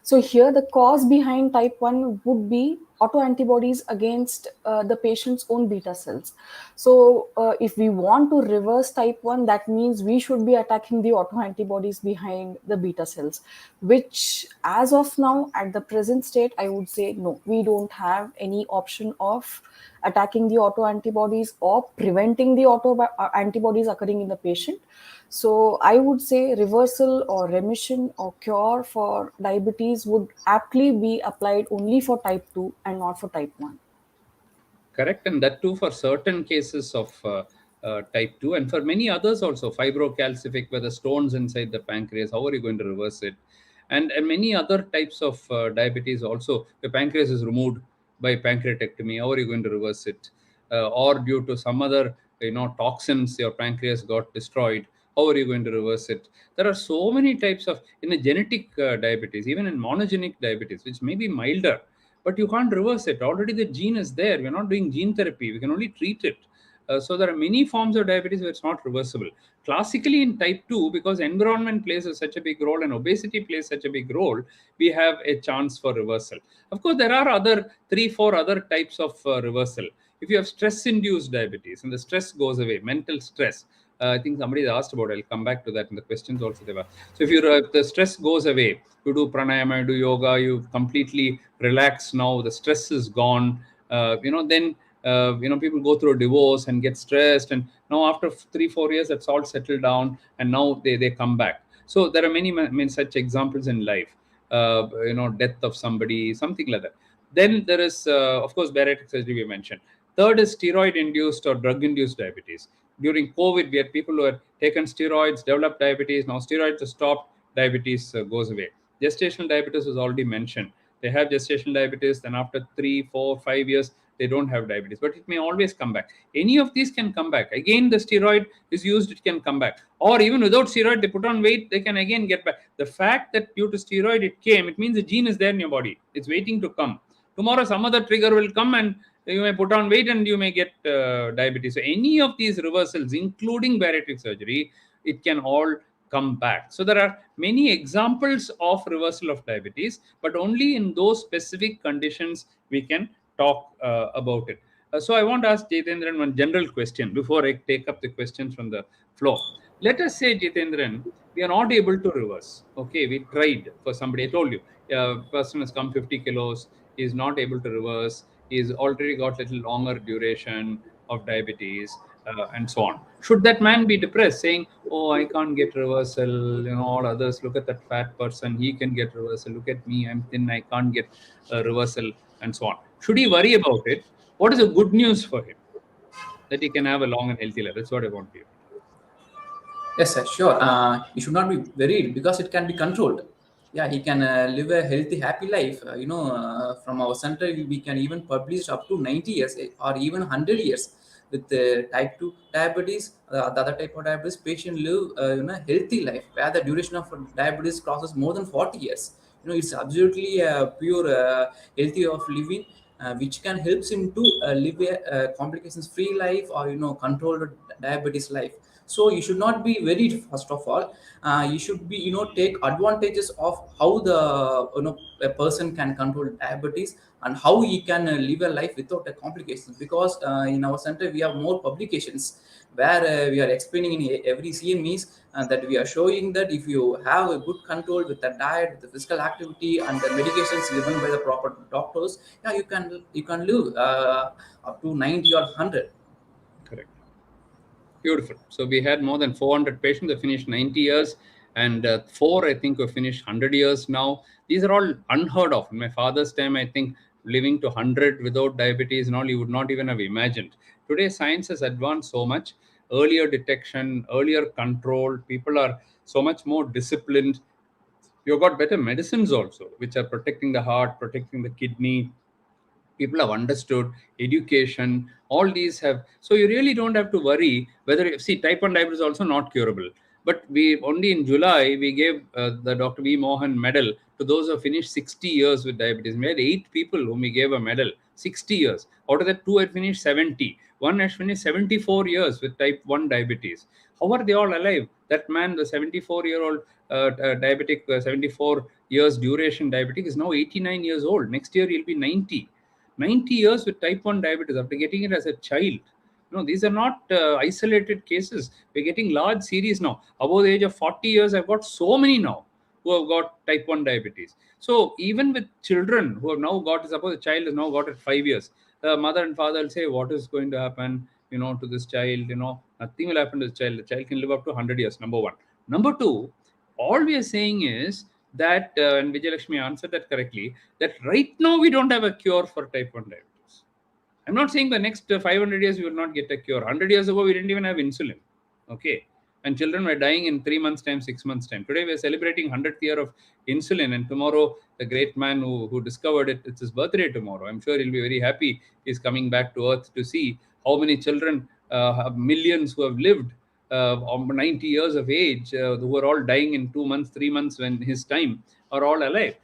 So here the cause behind type 1 would be autoantibodies against the patient's own beta cells. So if we want to reverse type 1, that means we should be attacking the autoantibodies behind the beta cells, which as of now, at the present state, I would say no, we don't have any option of attacking the autoantibodies or preventing the autoantibodies occurring in the patient. So I would say reversal or remission or cure for diabetes would aptly be applied only for type 2 and not for type 1. Correct, and that too for certain cases of type 2, and for many others also, fibrocalcific, where the stones inside the pancreas, how are you going to reverse it? And many other types of diabetes also, the pancreas is removed by pancreatectomy, how are you going to reverse it? Or due to some other toxins, your pancreas got destroyed, how are you going to reverse it? There are so many types of, in a genetic diabetes, even in monogenic diabetes, which may be milder, but you can't reverse it. Already the gene is there. We're not doing gene therapy. We can only treat it. So there are many forms of diabetes where it's not reversible. Classically in type 2, because environment plays such a big role and obesity plays such a big role, we have a chance for reversal. Of course, there are other 3-4 other types of reversal. If you have stress-induced diabetes and the stress goes away, mental stress, I think somebody asked about it. I'll come back to that in the questions also. They were. So if the stress goes away, you do pranayama, you do yoga, you completely relax now, the stress is gone, then people go through a divorce and get stressed, and now after 3-4 years that's all settled down, and now they come back. So there are many such examples in life, death of somebody, something like that. Then there is of course bariatric surgery we mentioned. Third is steroid induced or drug induced diabetes. During COVID, we had people who had taken steroids, developed diabetes. Now steroids are stopped, diabetes goes away. Gestational diabetes was already mentioned. They have gestational diabetes, then after 3, 4, 5 years, they don't have diabetes, but it may always come back. Any of these can come back. Again, the steroid is used, it can come back. Or even without steroid, they put on weight, they can again get back. The fact that due to steroid it came, it means the gene is there in your body. It's waiting to come. Tomorrow, some other trigger will come and you may put on weight and you may get diabetes. So any of these reversals, including bariatric surgery, it can all come back. So there are many examples of reversal of diabetes, but only in those specific conditions we can talk about it. So I want to ask Jitendran one general question before I take up the questions from the floor. Let us say, Jitendran, we are not able to reverse. Okay, we tried for somebody. I told you, a person has come 50 kilos, he is not able to reverse. He's already got little longer duration of diabetes and so on. Should that man be depressed, saying, "Oh, I can't get reversal. All others, look at that fat person. He can get reversal. Look at me, I'm thin. I can't get reversal," and so on. Should he worry about it? What is the good news for him? That he can have a long and healthy life. That's what I want to hear. Yes, sir, sure. You should not be worried because it can be controlled. Yeah, he can live a healthy, happy life. From our center, we can even publish up to 90 years or even 100 years. With type 2 diabetes, the other type of diabetes, patient live healthy life where the duration of diabetes crosses more than 40 years. It's absolutely pure healthy of living, which can help him to live a complications-free life or controlled diabetes life. So you should not be worried. First of all, you should be, take advantages of how the, a person can control diabetes, and how he can live a life without a complications. Because in our center we have more publications where we are explaining in every CMEs, that we are showing that if you have a good control with the diet, with the physical activity, and the medications given by the proper doctors, yeah, you can live up to 90 or 100. Correct. Beautiful. So we had more than 400 patients that finished 90 years, and 4, I think, who finished 100 years now. These are all unheard of. In my father's time, I think living to 100 without diabetes and all, you would not even have imagined. Today, science has advanced so much. Earlier detection, earlier control. People are so much more disciplined. You've got better medicines also, which are protecting the heart, protecting the kidney. People have understood education. All these have, so you really don't have to worry whether, see, type 1 diabetes is also not curable. But we only in July we gave the Dr. V. Mohan medal to those who finished 60 years with diabetes. We had 8 people whom we gave a medal, 60 years. Out of that, 2 had finished 70. One has finished 74 years with type 1 diabetes. How are they all alive? That man, the 74-year-old diabetic, 74 years duration diabetic, is now 89 years old. Next year he'll be 90. 90 years with type 1 diabetes after getting it as a child. These are not isolated cases. We're getting large series now. Above the age of 40 years, I've got so many now who have got type 1 diabetes. So even with children who have now got, suppose a child has now got it 5 years, the mother and father will say, what is going to happen, to this child? Nothing will happen to the child. The child can live up to 100 years, number one. Number two, all we are saying is that, and Vijayalakshmi answered that correctly, that right now we don't have a cure for type 1 diabetes. I'm not saying the next 500 years we will not get a cure. 100 years ago, we didn't even have insulin. Okay. And children were dying in 3 months' time, 6 months' time. Today, we're celebrating 100th year of insulin. And tomorrow, the great man who discovered it, it's his birthday tomorrow. I'm sure he'll be very happy. He's coming back to Earth to see how many children, millions who have lived 90 years of age, who are all dying in 2 months, 3 months when his time, are all alive.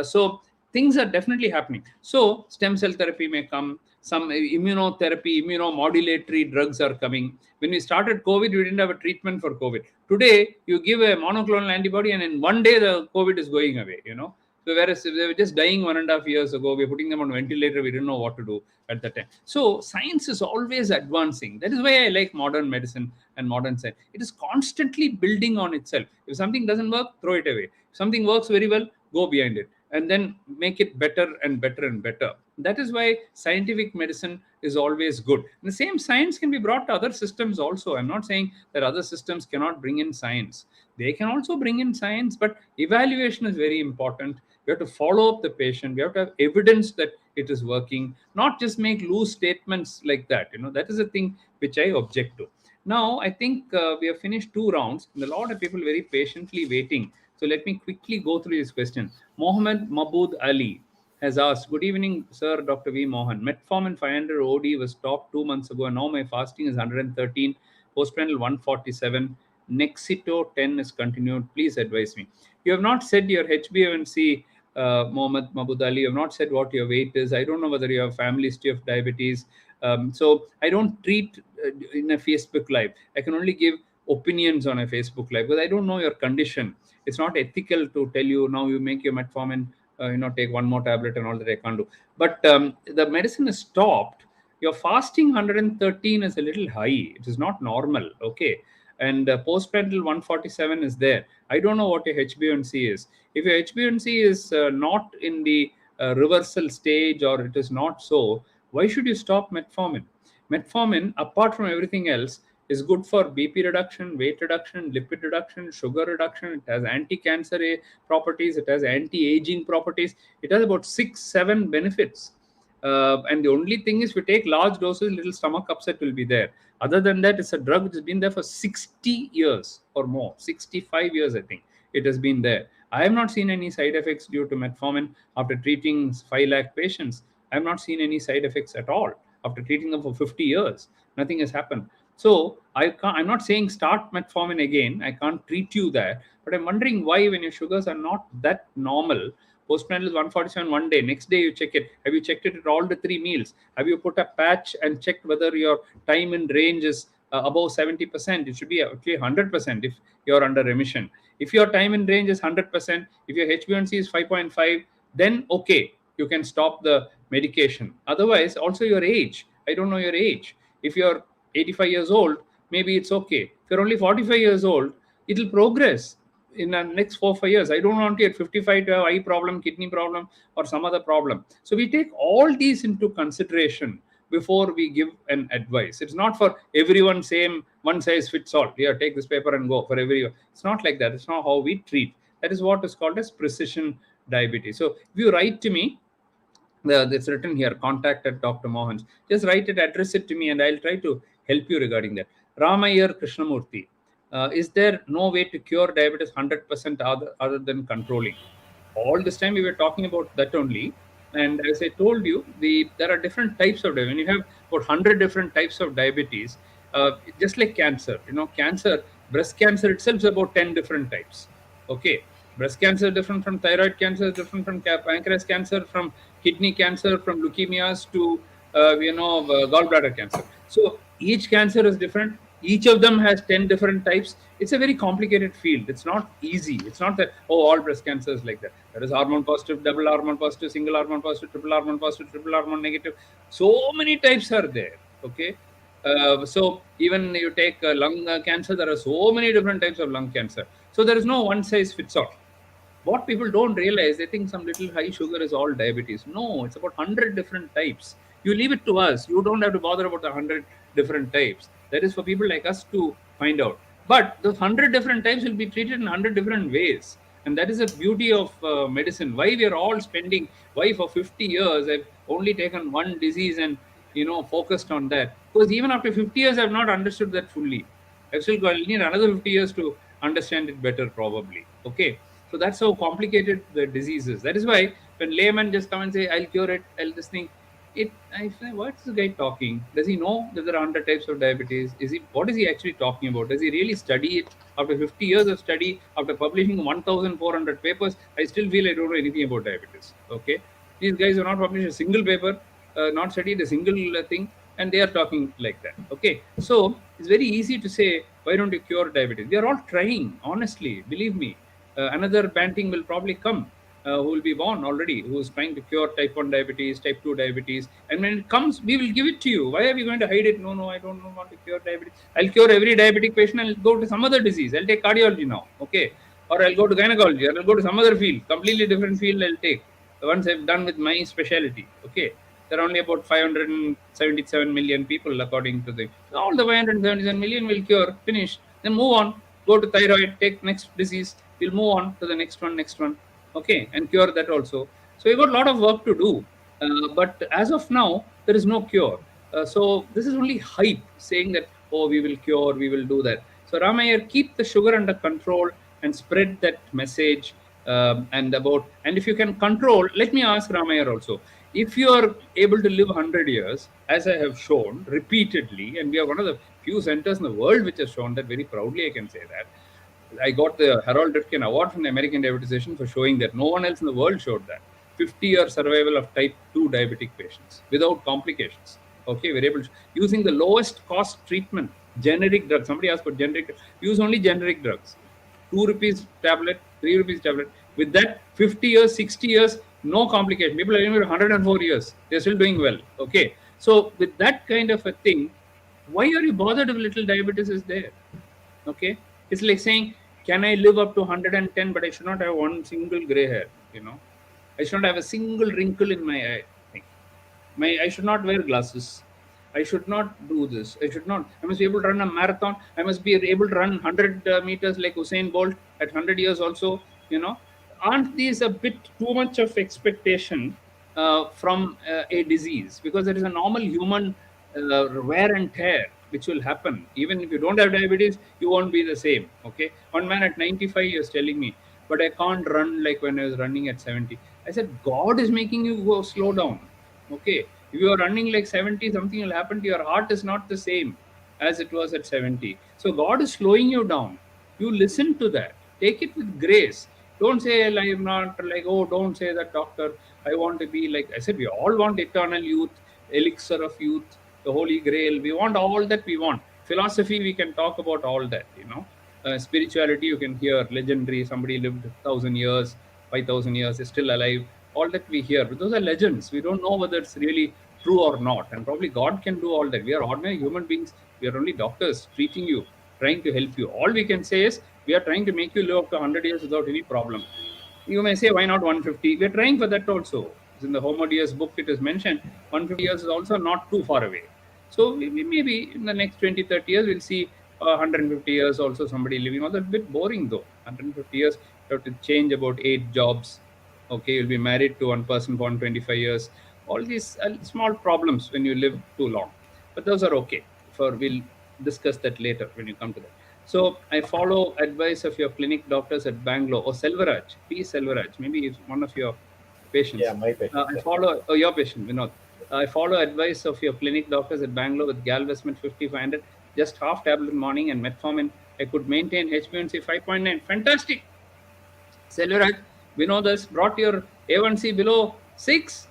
So things are definitely happening. So stem cell therapy may come. Some immunotherapy, immunomodulatory drugs are coming. When we started COVID, we didn't have a treatment for COVID. Today, you give a monoclonal antibody and in one day, the COVID is going away, So whereas they were just dying 1.5 years ago, we were putting them on ventilator, we didn't know what to do at that time. So science is always advancing. That is why I like modern medicine and modern science. It is constantly building on itself. If something doesn't work, throw it away. If something works very well, go behind it and then make it better and better and better. That is why scientific medicine is always good. And the same science can be brought to other systems also. I'm not saying that other systems cannot bring in science. They can also bring in science, but evaluation is very important. We have to follow up the patient. We have to have evidence that it is working, not just make loose statements like that. That is the thing which I object to. Now, I think we have finished 2 rounds, and a lot of people very patiently waiting. So let me quickly go through this question. Mohammed Mabood Ali has asked, good evening, sir, Dr. V. Mohan. Metformin 500 OD was stopped 2 months ago, and now my fasting is 113, postprandial 147, Nexito 10 is continued. Please advise me. You have not said your HbA1c, Mohammed Mabood Ali. You have not said what your weight is. I don't know whether you have family history of diabetes. So I don't treat in a Facebook Live. I can only give opinions on a Facebook Live because I don't know your condition. It's not ethical to tell you now you make your metformin, take one more tablet and all that. I can't do. But the medicine is stopped. Your fasting 113 is a little high. It is not normal. Okay. And postprandial 147 is there. I don't know what your HbA1c is. If your HbA1c is not in the reversal stage or it is not so, why should you stop metformin? Metformin, apart from everything else, is good for BP reduction, weight reduction, lipid reduction, sugar reduction. It has anti-cancer properties. It has anti-aging properties. It has about 6-7 benefits. And the only thing is, if you take large doses, little stomach upset will be there. Other than that, it's a drug which has been there for 60 years or more. 65 years, I think, it has been there. I have not seen any side effects due to metformin after treating 5 lakh patients. I have not seen any side effects at all after treating them for 50 years. Nothing has happened. So I'm not saying start metformin again. I can't treat you there. But I'm wondering why, when your sugars are not that normal, postprandial is 147 one day, next day you check it. Have you checked it at all the 3 meals? Have you put a patch and checked whether your time in range is above 70%. It should be actually 100% if you're under remission. If your time in range is 100%, if your HbA1c is 5.5, then okay, you can stop the medication. Otherwise, also your age. I don't know your age. If you're 85 years old, maybe it's okay. If you're only 45 years old, it'll progress in the next 4-5 years. I don't want you at 55 to have eye problem, kidney problem, or some other problem. So we take all these into consideration before we give an advice. It's not for everyone same one size fits all. Here, take this paper and go for everyone. It's not like that. It's not how we treat. That is what is called as precision diabetes. So if you write to me, it's written here, contact at Dr. Mohan's. Just write it, address it to me, and I'll try to help you regarding that. Ramayar Krishnamurthy, is there no way to cure diabetes 100% other than controlling? All this time we were talking about that only. And as I told you, there are different types of diabetes. When you have about 100 different types of diabetes, just like cancer, cancer, breast cancer itself is about 10 different types. Okay. Breast cancer is different from thyroid cancer, different from pancreas cancer, from kidney cancer, from leukemias to gallbladder cancer. So each cancer is different. Each of them has 10 different types. It's a very complicated field. It's not easy. It's not that, all breast cancer is like that. There is hormone positive, double hormone positive, single hormone positive, triple hormone negative. So many types are there. Okay. So even you take lung cancer, there are so many different types of lung cancer. So there is no one size fits all. What people don't realize, they think some little high sugar is all diabetes. No, it's about 100 different types. You leave it to us. You don't have to bother about the 100 different types. That is for people like us to find out. But those 100 different types will be treated in 100 different ways. And that is the beauty of medicine. Why we are all spending, why for 50 years I've only taken one disease and focused on that. Because even after 50 years, I've not understood that fully. I've still got need another 50 years to understand it better, probably. Okay. So that's how complicated the disease is. That is why when laymen just come and say, I'll cure it, I'll this thing, I say, what's this guy talking? Does he know that there are 100 types of diabetes? What is he actually talking about? Does he really study it? After 50 years of study, after publishing 1,400 papers, I still feel I don't know anything about diabetes. Okay. These guys have not published a single paper, not studied a single thing, and they are talking like that. Okay. So it's very easy to say, why don't you cure diabetes? They are all trying, honestly, believe me. Another Banting will probably come, who will be born already, who is trying to cure type 1 diabetes, type 2 diabetes. And when it comes, we will give it to you. Why are we going to hide it? No, I don't want to cure diabetes. I'll cure every diabetic patient and I'll go to some other disease. I'll take cardiology now. Okay. Or I'll go to gynecology, or I'll go to some other field, completely different field I'll take. The ones I've done with my specialty. Okay. There are only about 577 million people according to the, all the 577 million will cure, finish. Then move on, go to thyroid, take next disease. We'll move on to the next one, okay, and cure that also. So we've got a lot of work to do, but as of now, there is no cure. So this is only hype, saying that, we will cure, we will do that. So Ramayar, keep the sugar under control and spread that message. And if you can control, let me ask Ramayar also, if you are able to live 100 years, as I have shown repeatedly, and we are one of the few centers in the world which has shown that, very proudly I can say that. I got the Harold Rifkin Award from the American Diabetization for showing that. No one else in the world showed that. 50-year survival of type 2 diabetic patients without complications. Okay, we're able to, using the lowest cost treatment, generic drugs. Somebody asked for generic, use only generic drugs. 2 rupees tablet, 3 rupees tablet. With that, 50 years, 60 years, no complication. People are living 104 years. They're still doing well. Okay. So with that kind of a thing, why are you bothered if little diabetes is there? Okay. It's like saying, can I live up to 110, but I should not have one single gray hair, I should not have a single wrinkle in my eye. I should not wear glasses. I should not do this. I must be able to run a marathon. I must be able to run 100 meters like Usain Bolt at 100 years also, Aren't these a bit too much of expectation from a disease? Because there is a normal human wear and tear which will happen. Even if you don't have diabetes, you won't be the same. Okay. One man at 95 is telling me, but I can't run like when I was running at 70. I said, God is making you go slow down. Okay. If you are running like 70, something will happen to your heart is not the same as it was at 70. So God is slowing you down. You listen to that. Take it with grace. Don't say, I'm not like, don't say that, doctor. I want to be like, I said, we all want eternal youth, elixir of youth, the Holy Grail. We want all that we want. Philosophy, we can talk about all that, spirituality, you can hear legendary, somebody lived 1,000 years, 5,000 years, is still alive. All that we hear, but those are legends. We don't know whether it's really true or not. And probably God can do all that. We are ordinary human beings. We are only doctors treating you, trying to help you. All we can say is we are trying to make you live up to 100 years without any problem. You may say, why not 150? We're trying for that also. In the Homo Deus book, it is mentioned 150 years is also not too far away. So maybe in the next 20, 30 years, we'll see 150 years also somebody living. Although it's a bit boring though. 150 years, you have to change about 8 jobs. Okay, you'll be married to one person for 125 years. All these small problems when you live too long. But those are okay. We'll discuss that later when you come to that. So I follow advice of your clinic doctors at Bangalore. Or Selvaraj, P. Selvaraj, maybe it's one of your patients. Yeah, my patient. I follow, your patient, Vinod. I follow advice of your clinic doctors at Bangalore with Galveston 5500, just half tablet morning and metformin. I could maintain HbA1c 5.9. Fantastic. Selvaraj, we know this, brought your A1C below 6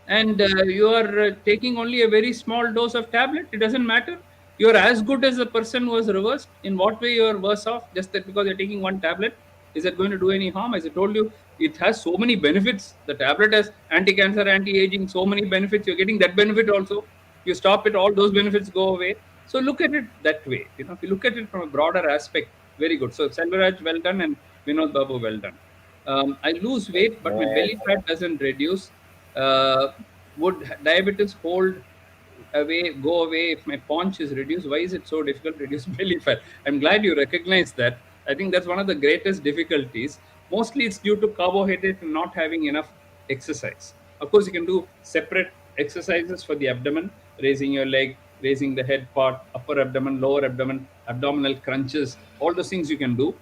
and you are taking only a very small dose of tablet. It doesn't matter. You're as good as the person who was reversed. In what way you're worse off? Just that because you're taking one tablet, is it going to do any harm? As I told you, it has so many benefits. The tablet has anti-cancer, anti-aging, so many benefits. You're getting that benefit also. You stop it, all those benefits go away. So look at it that way. If you look at it from a broader aspect, very good. So Selvaraj, well done, and Vinod Babu, well done. I lose weight, but my belly fat doesn't reduce. Would diabetes go away if my paunch is reduced? Why is it so difficult to reduce belly fat? I'm glad you recognize that. I think that's one of the greatest difficulties. Mostly it's due to carbohydrate and not having enough exercise. Of course, you can do separate exercises for the abdomen, raising your leg, raising the head part, upper abdomen, lower abdomen, abdominal crunches, all those things you can do.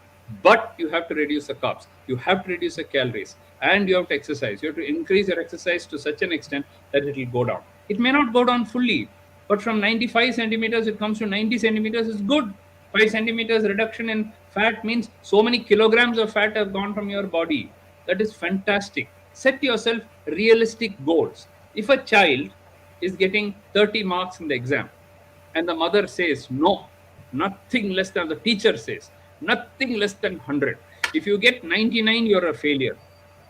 But you have to reduce the carbs, you have to reduce the calories, and you have to exercise. You have to increase your exercise to such an extent that it will go down. It may not go down fully, but from 95 centimeters, it comes to 90 centimeters is good. 5 centimeters reduction in fat means so many kilograms of fat have gone from your body. That is fantastic. Set yourself realistic goals. If a child is getting 30 marks in the exam and the mother says, no, nothing less than, the teacher says, nothing less than 100. If you get 99, you're a failure.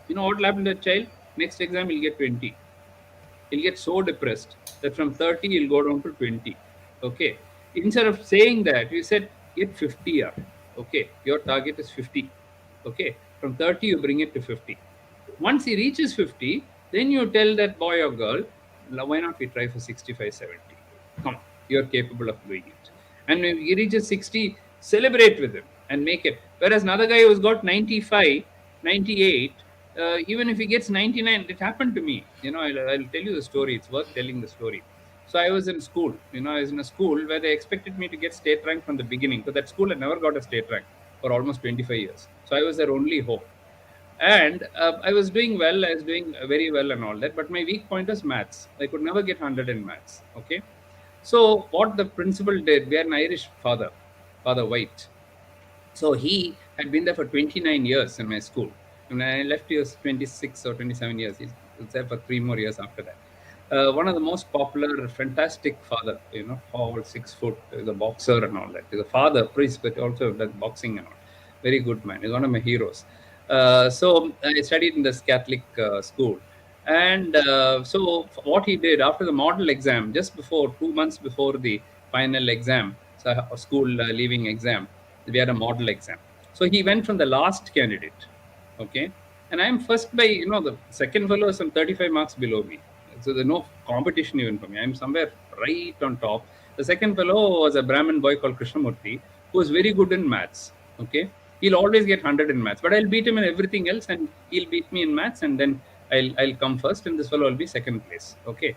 You know what will happen to the child? Next exam, he'll get 20. He'll get so depressed that from 30, he'll go down to 20. Okay. Instead of saying that, we said, get 50. Okay. Your target is 50. Okay. From 30, you bring it to 50. Once he reaches 50, then you tell that boy or girl, why not we try for 65, 70? Come on. You're capable of doing it. And when he reaches 60, celebrate with him and make it. Whereas another guy who's got 95, 98, even if he gets 99, it happened to me. I'll tell you the story. It's worth telling the story. So I was in school. I was in a school where they expected me to get state rank from the beginning. But that school had never got a state rank for almost 25 years. So I was their only hope. And I was doing well. I was doing very well and all that. But my weak point was maths. I could never get 100 in maths. Okay. So what the principal did, we had an Irish Father White. So he had been there for 29 years in my school. When I left, he was 26 or 27 years. He was there for 3 more years after that. One of the most popular, fantastic father, tall, 6 foot, is a boxer and all that. He's a father, priest, but also does boxing and all. Very good man. He's one of my heroes. So I studied in this Catholic school. And so what he did after the model exam, just before 2 months before the final exam, so school leaving exam, we had a model exam. So he went from the last candidate, okay? And I'm first by, the second fellow is some 35 marks below me. So there's no competition even for me. I'm somewhere right on top. The second fellow was a Brahmin boy called Krishnamurti, who was very good in maths, okay? He'll always get 100 in maths, but I'll beat him in everything else and he'll beat me in maths, and then I'll come first and this fellow will be second place, okay?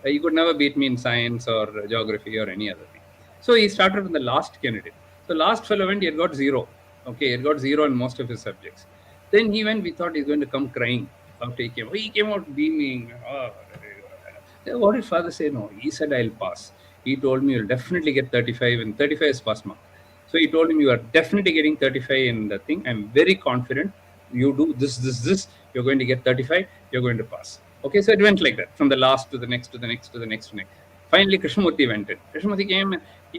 He could never beat me in science or geography or any other thing. So he started from the last candidate. So last fellow went, he had got 0. Okay, he had got 0 in most of his subjects. Then he went, we thought he's going to come crying after he came. He came out beaming. What did father say? No, he said, I'll pass. He told me you'll definitely get 35, and 35 is pass mark. So he told him, you are definitely getting 35 in the thing. I'm very confident. You do this, you're going to get 35, you're going to pass. Okay, so it went like that, from the last to the next, to the next, to the next, to the next. Finally, Krishnamurti went in. Krishnamurti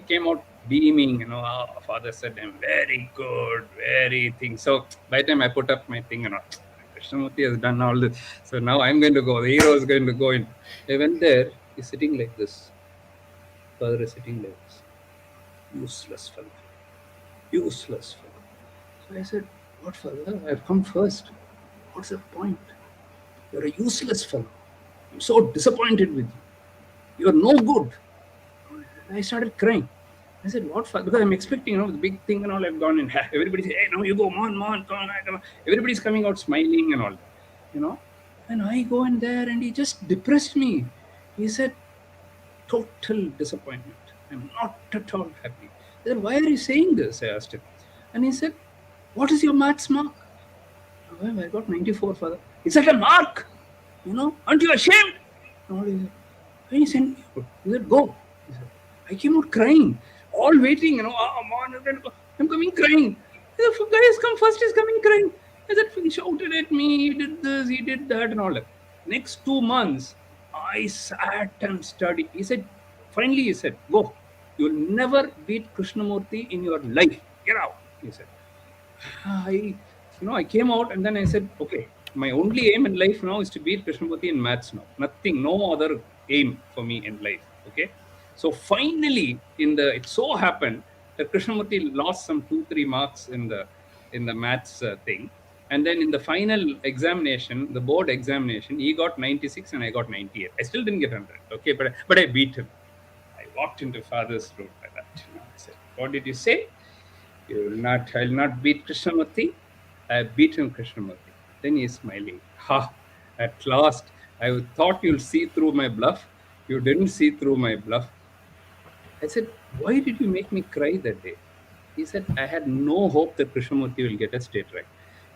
came out beaming, father said, I'm very good, very thing. So by the time I put up my thing, Krishnamurti has done all this. So now I'm going to go. The hero is going to go in. I went there. He's sitting like this. Father is sitting like this. Useless fellow. Useless fellow. So I said, what, father? I've come first. What's the point? You're a useless fellow. I'm so disappointed with you. You're no good. I started crying. I said, what, father? Because I'm expecting, the big thing and all. I've gone in. Everybody said, hey, now you go, Mohan, come on. Everybody's coming out smiling and all that, And I go in there and he just depressed me. He said, total disappointment. I'm not at all happy. I said, why are you saying this? I asked him. And he said, what is your maths mark? Well, I got 94, father. Is that a mark? Aren't you ashamed? And he said, go. He said, I came out crying, all waiting, I'm coming crying. The guy has come first, he's coming crying. I said, he shouted at me, he did this, he did that, and all that. Next 2 months, I sat and studied. Finally, he said, go. You'll never beat Krishnamurti in your life. Get out, he said. I came out and then I said, okay, my only aim in life now is to beat Krishnamurti in maths now. Nothing, no other aim for me in life. Okay. So finally, it so happened that Krishnamurti lost some 2-3 marks in the maths thing. And then in the final examination, the board examination, he got 96 and I got 98. I still didn't get 100. Okay, but I beat him. I walked into father's room like that. I said, what did you say? I'll not beat Krishnamurti. I beat him, Krishnamurti. Then he's smiling. At last, I thought you'll see through my bluff. You didn't see through my bluff. I said, why did you make me cry that day? He said, I had no hope that Krishnamurti will get a state rank.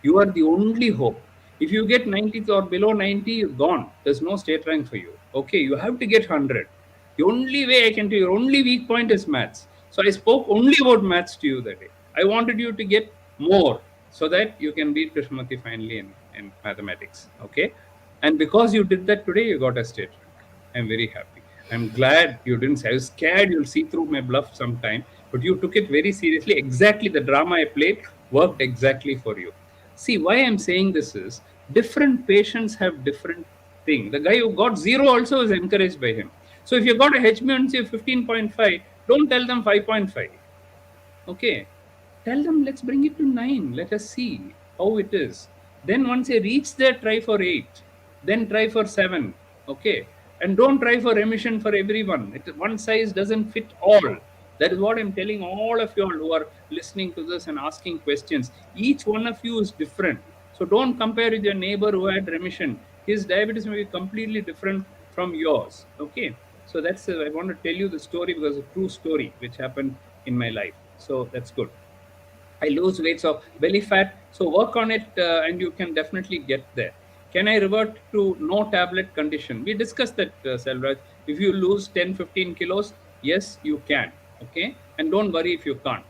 You are the only hope. If you get 90 or below 90, you're gone. There's no state rank for you. Okay, you have to get 100. The only way I can do, your only weak point is maths. So I spoke only about maths to you that day. I wanted you to get more so that you can beat Krishnamurti finally in mathematics. Okay. And because you did that today, you got a state rank. I'm very happy. I'm glad you didn't say. I was scared you'll see through my bluff sometime, but you took it very seriously. Exactly the drama I played worked exactly for you. See, why I'm saying this is different patients have different thing. The guy who got 0 also is encouraged by him. So if you got a HbA1c of 15.5, don't tell them 5.5. Okay. Tell them, let's bring it to 9. Let us see how it is. Then once they reach there, try for 8. Then try for 7. Okay. And don't try for remission for everyone. One size doesn't fit all. That is what I'm telling all of you all who are listening to this and asking questions. Each one of you is different. So don't compare with your neighbor who had remission. His diabetes may be completely different from yours. Okay. So that's, I want to tell you the story because it's a true story which happened in my life. So that's good. I lose weight, so belly fat. So work on it and you can definitely get there. Can I revert to no tablet condition? We discussed that, Selvraj. If you lose 10, 15 kilos, yes, you can. Okay. And don't worry if you can't.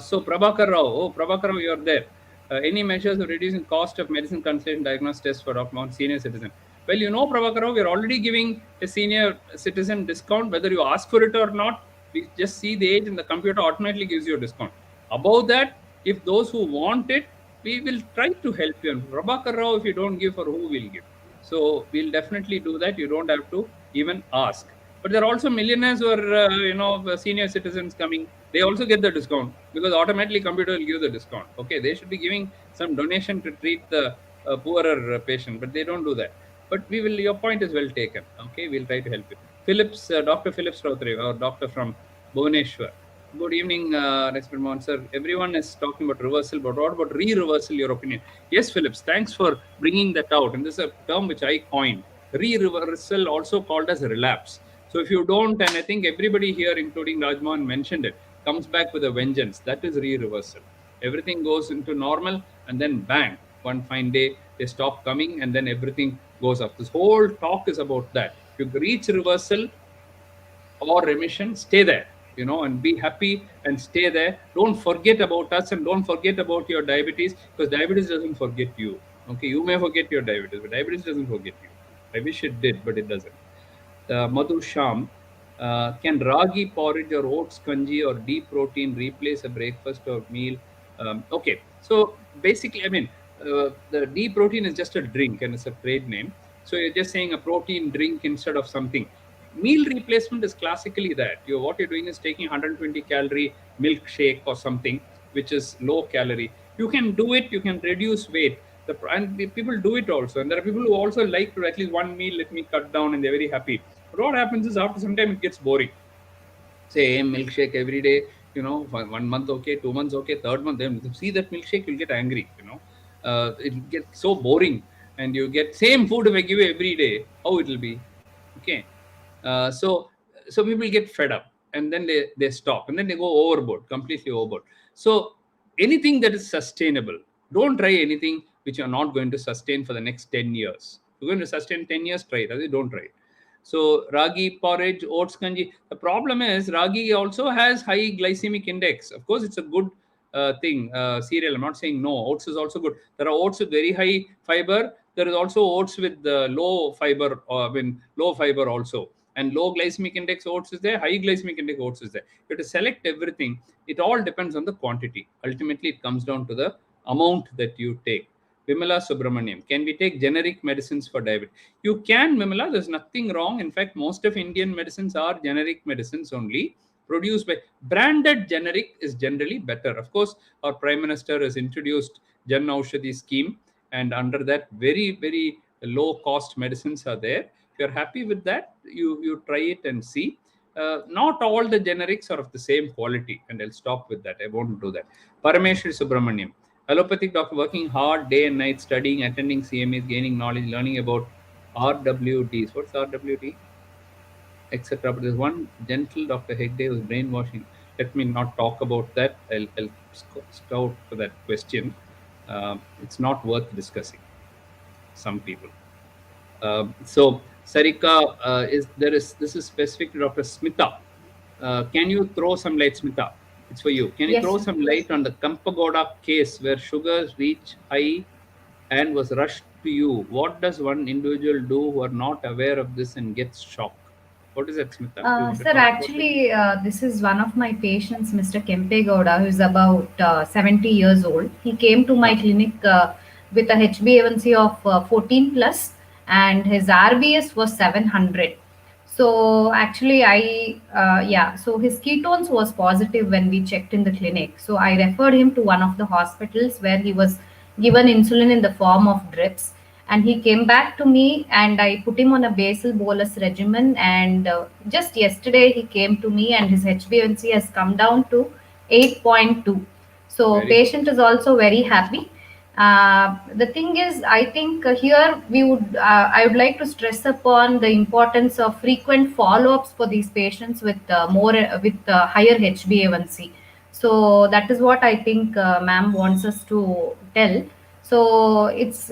So Prabhakar Rao, you're there. Any measures of reducing cost of medicine consultation diagnosis tests for senior citizen? Well, Prabhakar Rao, we're already giving a senior citizen discount, whether you ask for it or not. We just see the age and the computer automatically gives you a discount. Above that, if those who want it, we will try to help you. And Prabhakar Rao, if you don't give, for who will give? So we'll definitely do that. You don't have to even ask. But there are also millionaires who are, senior citizens coming. They also get the discount because automatically computer will give the discount. Okay, they should be giving some donation to treat the poorer patient, but they don't do that. But we will. Your point is well taken. Okay, we'll try to help you. Dr. Phillips Rautri, our doctor from Bhubaneswar. Good evening, Respect Mohan sir. Everyone is talking about reversal, but what about re-reversal, your opinion? Yes, Phillips, thanks for bringing that out. And this is a term which I coined. Re-reversal, also called as relapse. So if you don't, and I think everybody here, including Rajmohan, mentioned it, comes back with a vengeance. That is re-reversal. Everything goes into normal and then bang, one fine day, they stop coming and then everything goes up. This whole talk is about that. If you reach reversal or remission, stay there. And be happy and stay there. Don't forget about us and don't forget about your diabetes, because diabetes doesn't forget you. Okay, you may forget your diabetes, but diabetes doesn't forget you. I wish it did, but it doesn't. Madhu Sham, Can ragi porridge or oats kanji or deep protein replace a breakfast or meal? Okay, so basically, I mean, the deep protein is just a drink and it's a trade name. So you're just saying a protein drink instead of something. Meal replacement is classically that what you're doing is taking 120 calorie milkshake or something which is low calorie. You can do it, you can reduce weight. And people do it also, and there are people who also like to at least one meal, let me cut down, and they're very happy. But what happens is after some time it gets boring. Say milkshake every day, 1 month okay, 2 months okay, third month then see that milkshake, you'll get angry. It gets so boring, and you get same food if I give you every day, how it will be? Okay. So people get fed up, and then they stop, and then they go overboard, completely overboard. So anything that is sustainable, don't try anything which you're not going to sustain for the next 10 years. You're going to sustain 10 years, try it. Otherwise, don't try it. So ragi porridge, oats kanji. The problem is ragi also has high glycemic index. Of course, it's a good thing, cereal. I'm not saying no. Oats is also good. There are oats with very high fiber. There is also oats with low fiber, low fiber also. And low glycemic index oats is there, high glycemic index oats is there. You have to select everything. It all depends on the quantity. Ultimately, it comes down to the amount that you take. Vimala Subramaniam, can we take generic medicines for diabetes? You can, Vimala, there's nothing wrong. In fact, most of Indian medicines are generic medicines only, produced by branded. Generic is generally better. Of course, our Prime Minister has introduced Jan Aushadhi scheme, and under that, very, very low cost medicines are there. If you're happy with that, you try it and see. Not all the generics are of the same quality, and I'll stop with that. I won't do that. Parameshwari Subramaniam, allopathic doctor working hard day and night, studying, attending CMEs, gaining knowledge, learning about RWDs. What's RWD? Etc. But there's one gentle Dr. Hegde who's brainwashing. Let me not talk about that. I'll scout for that question. It's not worth discussing. Some people. So Sarika, this is specific to Dr. Smita. Can you throw some light, Smita? It's for you. Can you Yes, throw sir. some light on the Kampagoda case where sugars reach high and was rushed to you? What does one individual do who are not aware of this and gets shocked? What is that, Smita? Do you want to Sir, talk about it? actually, this is one of my patients, Mr. Kempe Gowda, who is about 70 years old. He came to my clinic with a HbA1c of 14 plus, and his RBS was 700. So actually, so his ketones was positive when we checked in the clinic. So I referred him to one of the hospitals where he was given insulin in the form of drips, and he came back to me, and I put him on a basal bolus regimen, and just yesterday he came to me and his HbA1c has come down to 8.2. So Very good. patient is also very happy. The thing is, I think here I would like to stress upon the importance of frequent follow-ups for these patients with higher HbA1c. So that is what I think ma'am wants us to tell. So it's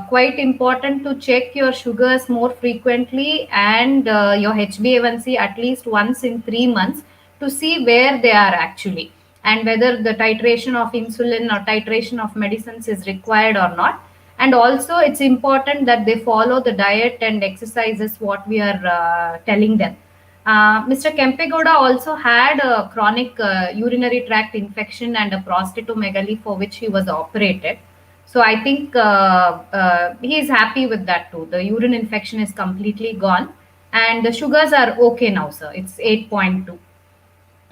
quite important to check your sugars more frequently, and your HbA1c at least once in 3 months, to see where they are actually, and whether the titration of insulin or titration of medicines is required or not. And also it's important that they follow the diet and exercises what we are telling them. Mr. Kempegoda also had a chronic urinary tract infection and a prostatomegaly for which he was operated. So I think he is happy with that too. The urine infection is completely gone, and the sugars are okay now, sir. It's 8.2.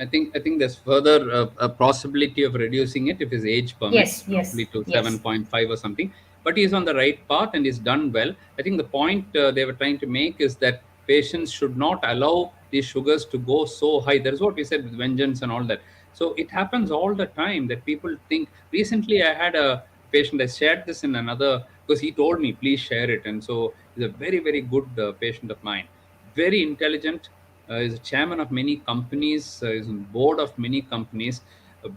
I think there's further a possibility of reducing it if his age permits, Yes, probably to yes. 7.5 or something. But he's on the right path and he's done well. I think the point they were trying to make is that patients should not allow these sugars to go so high. That's what we said with vengeance and all that. So it happens all the time that people think. Recently, I had a patient. I shared this in another, because he told me, please share it. And so he's a very, very good patient of mine. Very intelligent. Is a chairman of many companies, is on board of many companies,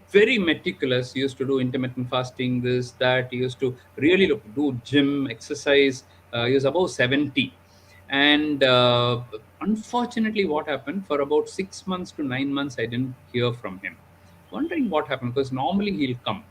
very meticulous. He used to do intermittent fasting, this, that. He used to really do gym, exercise. He was above 70. And unfortunately, what happened, for about 6 months to 9 months, I didn't hear from him. Wondering what happened, because normally he'll come.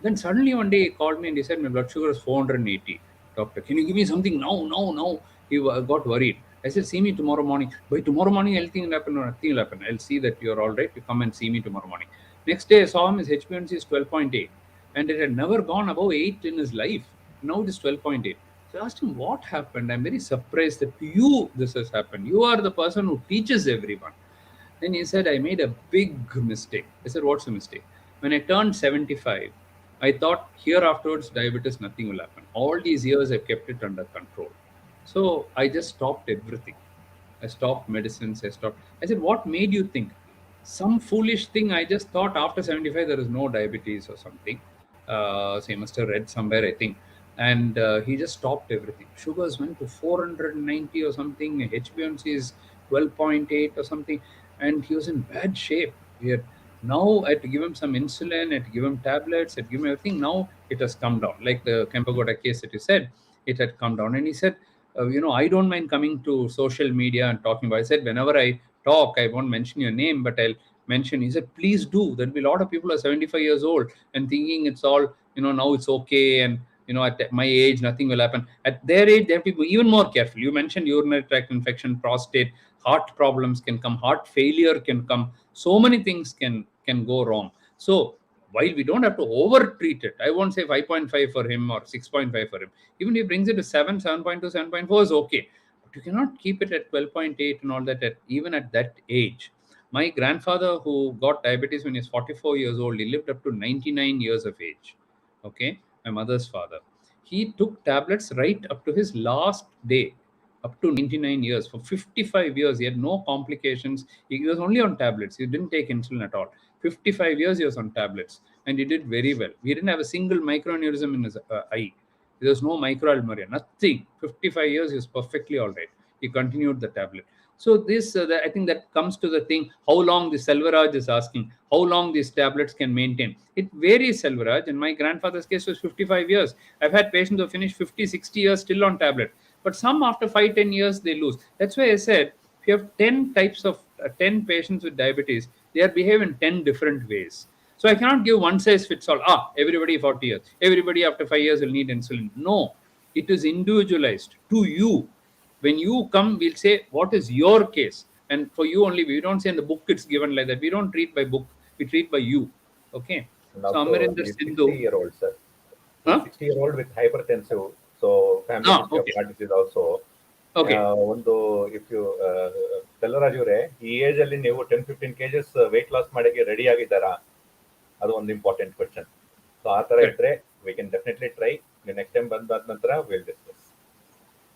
Then suddenly one day he called me and he said, my blood sugar is 480. Doctor, can you give me something now? He got worried. I said, see me tomorrow morning. By tomorrow morning, anything will happen or nothing will happen. I'll see that you're all right. You come and see me tomorrow morning. Next day, I saw him, his HbA1c is 12.8. And it had never gone above 8 in his life. Now it is 12.8. So I asked him, what happened? I'm very surprised that to you this has happened. You are the person who teaches everyone. Then he said, I made a big mistake. I said, what's the mistake? When I turned 75, I thought here afterwards, diabetes, nothing will happen. All these years, I've kept it under control. So I just stopped everything. I stopped medicines. I said, what made you think? Some foolish thing. I just thought after 75, there is no diabetes or something. So he must have read somewhere, I think. And he just stopped everything. Sugars went to 490 or something. HbA1c is 12.8 or something. And he was in bad shape. Now I had to give him some insulin, I had to give him tablets, I had to give him everything. Now it has come down. Like the Kempegowda case that you said, it had come down. And he said, I don't mind coming to social media and talking about it. I said, whenever I talk, I won't mention your name, but I'll mention. He said, please do. There'll be a lot of people who are 75 years old and thinking it's all, now it's okay. And, at my age, nothing will happen. At their age, they have to be even more careful. You mentioned urinary tract infection, prostate, heart problems can come, heart failure can come. So many things can go wrong. So while we don't have to over treat it, I won't say 5.5 for him or 6.5 for him. Even if he brings it to 7, 7.2, 7.4 is okay. But you cannot keep it at 12.8 and all that, even at that age. My grandfather, who got diabetes when he was 44 years old, he lived up to 99 years of age. Okay, my mother's father. He took tablets right up to his last day, up to 99 years. For 55 years, he had no complications. He was only on tablets. He didn't take insulin at all. 55 years he was on tablets, and he did very well. He didn't have a single microaneurysm in his eye. There was no microalbuminuria, nothing. 55 years, he was perfectly all right. He continued the tablet. So this, I think that comes to the thing, how long the Selvaraj is asking, how long these tablets can maintain. It varies, Selvaraj. In my grandfather's case, it was 55 years. I've had patients who finish 50, 60 years still on tablet. But some after 5, 10 years, they lose. That's why I said, if you have 10 types of 10 patients with diabetes, they are behaving 10 different ways. So I cannot give one size fits all. Everybody 40 years, everybody after 5 years will need insulin. No, it is individualized to you. When you come, we'll say, what is your case? And for you only, we don't say in the book it's given like that. We don't treat by book, we treat by you. Okay. Now, so Amarinder Sindhu. 60-year-old, sir. Huh? 60-year-old with hypertensive. So family history of heart disease also. Okay. ಒಂದು if you Selvaraj ಅವರೇ ಈ age ಅಲ್ಲಿ ನೀವು 10-15 kgs weight loss ಮಾಡಕ್ಕೆ ready ಆಗಿದ್ದಾರಾ? ಅದು ಒಂದು important question. So ಆ ತರ ಇದ್ರೆ we can definitely try. Next time ಬಂದಾದ ನಂತರ we'll discuss.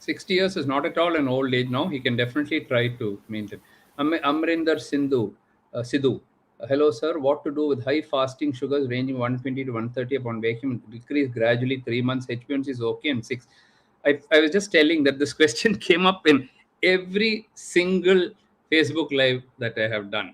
60 years is not at all an old age now. He can definitely try to maintain. Amrinder Sidhu. Hello, sir. What to do with high fasting sugars ranging 120 to 130 upon waking? Decrease gradually 3 months. HbA1c is okay and 6. I was just telling that this question came up in every single Facebook live that I have done.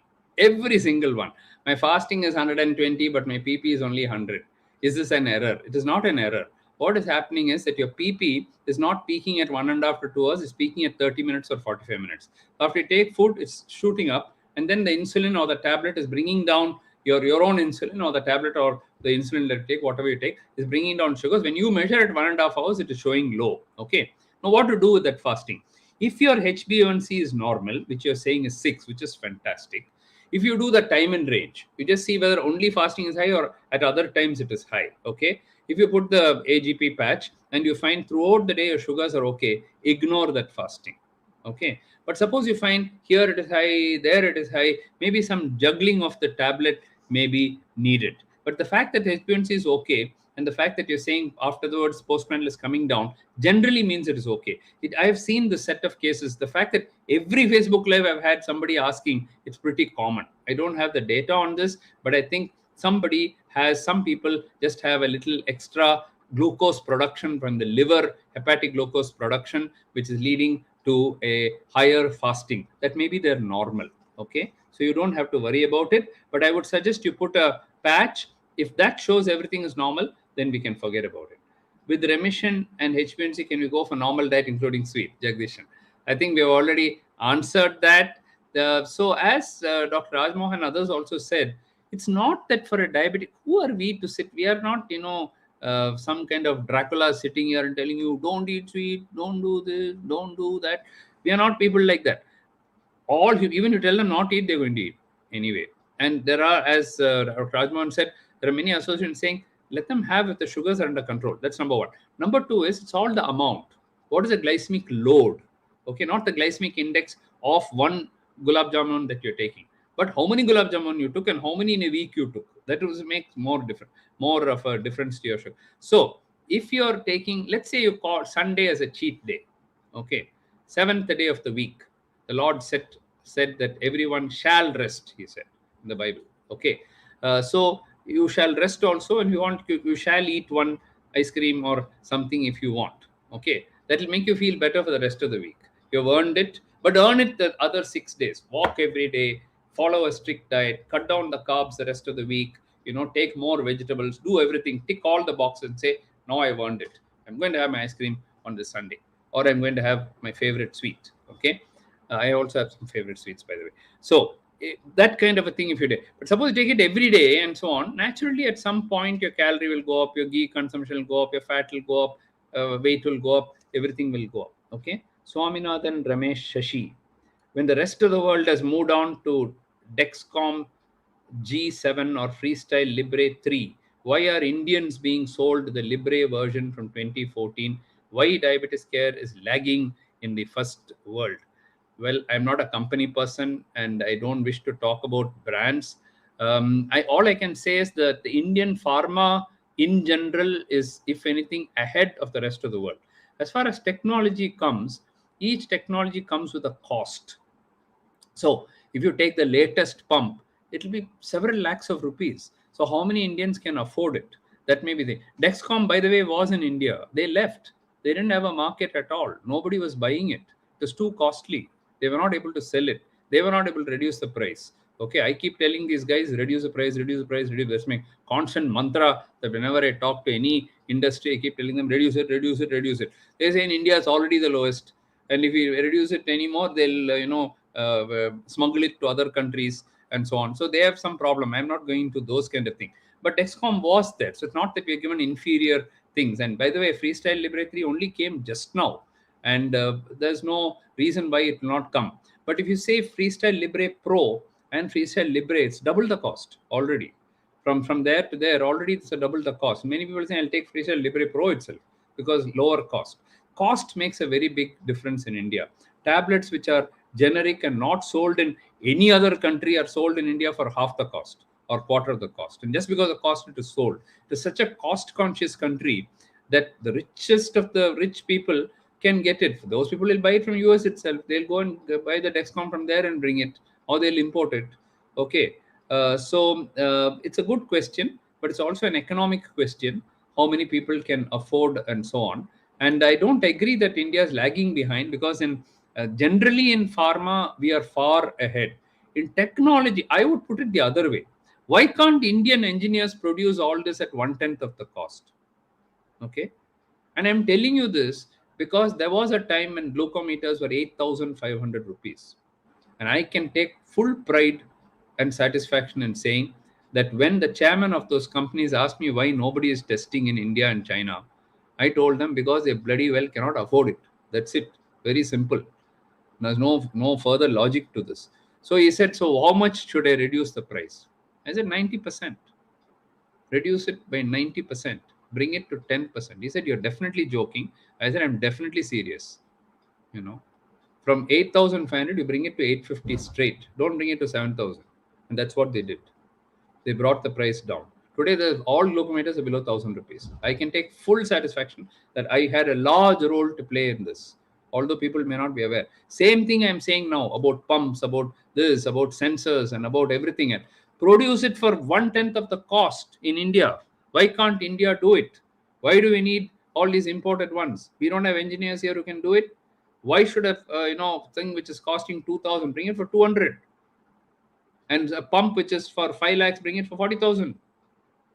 Every single one. My fasting is 120, but my PP is only 100. Is this an error? It is not an error. What is happening is that your PP is not peaking at 1.5 to 2 hours. It's peaking at 30 minutes or 45 minutes. So after you take food, it's shooting up. And then the insulin or the tablet is bringing down your own insulin, or the tablet or the insulin that you take, whatever you take, is bringing down sugars. When you measure at 1.5 hours, it is showing low. Okay. Now, what to do with that fasting? If your HbA1c is normal, which you're saying is 6, which is fantastic. If you do the time and range, you just see whether only fasting is high or at other times it is high. Okay. If you put the AGP patch and you find throughout the day your sugars are okay, ignore that fasting. Okay. But suppose you find here it is high, there it is high, maybe some juggling of the tablet may be needed. But the fact that HbA1c is okay, and the fact that you're saying afterwards postprandial is coming down, generally means it is okay. I have seen the set of cases. The fact that every Facebook live I've had somebody asking, it's pretty common. I don't have the data on this, but I think some people just have a little extra glucose production from the liver, hepatic glucose production, which is leading to a higher fasting. That maybe they're normal. Okay. So you don't have to worry about it, but I would suggest you put a patch. If that shows everything is normal, then we can forget about it. With remission and HbA1c, can we go for normal diet, including sweet? Jagdishan. I think we have already answered that. So as Dr. Rajmohan and others also said, it's not that for a diabetic, who are we to sit? We are not, some kind of Dracula sitting here and telling you, don't eat sweet, don't do this, don't do that. We are not people like that. Even you tell them not to eat, they're going to eat anyway. And there are, as Rajmohan said, there are many associations saying, let them have if the sugars are under control. That's number one. Number two is, it's all the amount. What is the glycemic load? Okay, not the glycemic index of one gulab jamun that you're taking, but how many gulab jamun you took and how many in a week you took. That makes more of a difference to your sugar. So if you're taking, let's say you call Sunday as a cheat day, okay, seventh day of the week, the Lord said that everyone shall rest, he said in the Bible. Okay. So you shall rest also, and you shall eat one ice cream or something if you want. Okay. That will make you feel better for the rest of the week. You've earned it, but earn it the other 6 days. Walk every day, follow a strict diet, cut down the carbs the rest of the week, take more vegetables, do everything, tick all the boxes and say, now I've earned it. I'm going to have my ice cream on this Sunday, or I'm going to have my favorite sweet. Okay. I also have some favorite sweets, by the way. So that kind of a thing if you do. But suppose you take it every day and so on, naturally at some point your calorie will go up, your ghee consumption will go up, your fat will go up, weight will go up, everything will go up. Okay. Swaminathan Ramesh Shashi. When the rest of the world has moved on to Dexcom G7 or Freestyle Libre 3, why are Indians being sold the Libre version from 2014? Why diabetes care is lagging in the first world? Well, I'm not a company person and I don't wish to talk about brands. All I can say is that the Indian pharma in general is, if anything, ahead of the rest of the world. As far as technology comes, each technology comes with a cost. So if you take the latest pump, it will be several lakhs of rupees. So how many Indians can afford it? That may be the Dexcom, by the way, was in India. They left. They didn't have a market at all. Nobody was buying it. It was too costly. They were not able to sell it. They were not able to reduce the price. Okay, I keep telling these guys, reduce the price, reduce the price, reduce. That's my constant mantra that whenever I talk to any industry, I keep telling them, reduce it, reduce it, reduce it. They say in India, it's already the lowest. And if you reduce it anymore, they'll, smuggle it to other countries and so on. So they have some problem. I'm not going to those kind of things. But Dexcom was there. So it's not that we're given inferior things. And by the way, Freestyle Libre 3 only came just now. And there's no reason why it will not come. But if you say Freestyle Libre Pro and Freestyle Libre, it's double the cost already. From there to there, already it's a double the cost. Many people say, I'll take Freestyle Libre Pro itself because lower cost. Cost makes a very big difference in India. Tablets which are generic and not sold in any other country are sold in India for half the cost or quarter of the cost. And just because the cost it is sold, it is such a cost-conscious country that the richest of the rich people can get it. Those people will buy it from US itself. They'll go and buy the Dexcom from there and bring it, or they'll import it. Okay. So it's a good question, but it's also an economic question. How many people can afford and so on. And I don't agree that India is lagging behind, because generally in pharma, we are far ahead. In technology, I would put it the other way. Why can't Indian engineers produce all this at 1/10 of the cost? Okay. And I'm telling you this because there was a time when glucometers were 8,500 rupees. And I can take full pride and satisfaction in saying that when the chairman of those companies asked me why nobody is testing in India and China, I told them because they bloody well cannot afford it. That's it. Very simple. There's no further logic to this. So he said, so how much should I reduce the price? I said 90%. Reduce it by 90%. Bring it to 10%. He said, you're definitely joking. I said, I'm definitely serious. From 8,500, you bring it to 850 straight. Don't bring it to 7,000. And that's what they did. They brought the price down. Today, all glucometers are below 1,000 rupees. I can take full satisfaction that I had a large role to play in this, although people may not be aware. Same thing I'm saying now about pumps, about this, about sensors, and about everything else. Produce it for 1/10 of the cost in India. Why can't India do it? Why do we need all these imported ones? We don't have engineers here who can do it. Why should a thing which is costing 2,000 bring it for 200? And a pump which is for 5 lakhs, bring it for 40,000.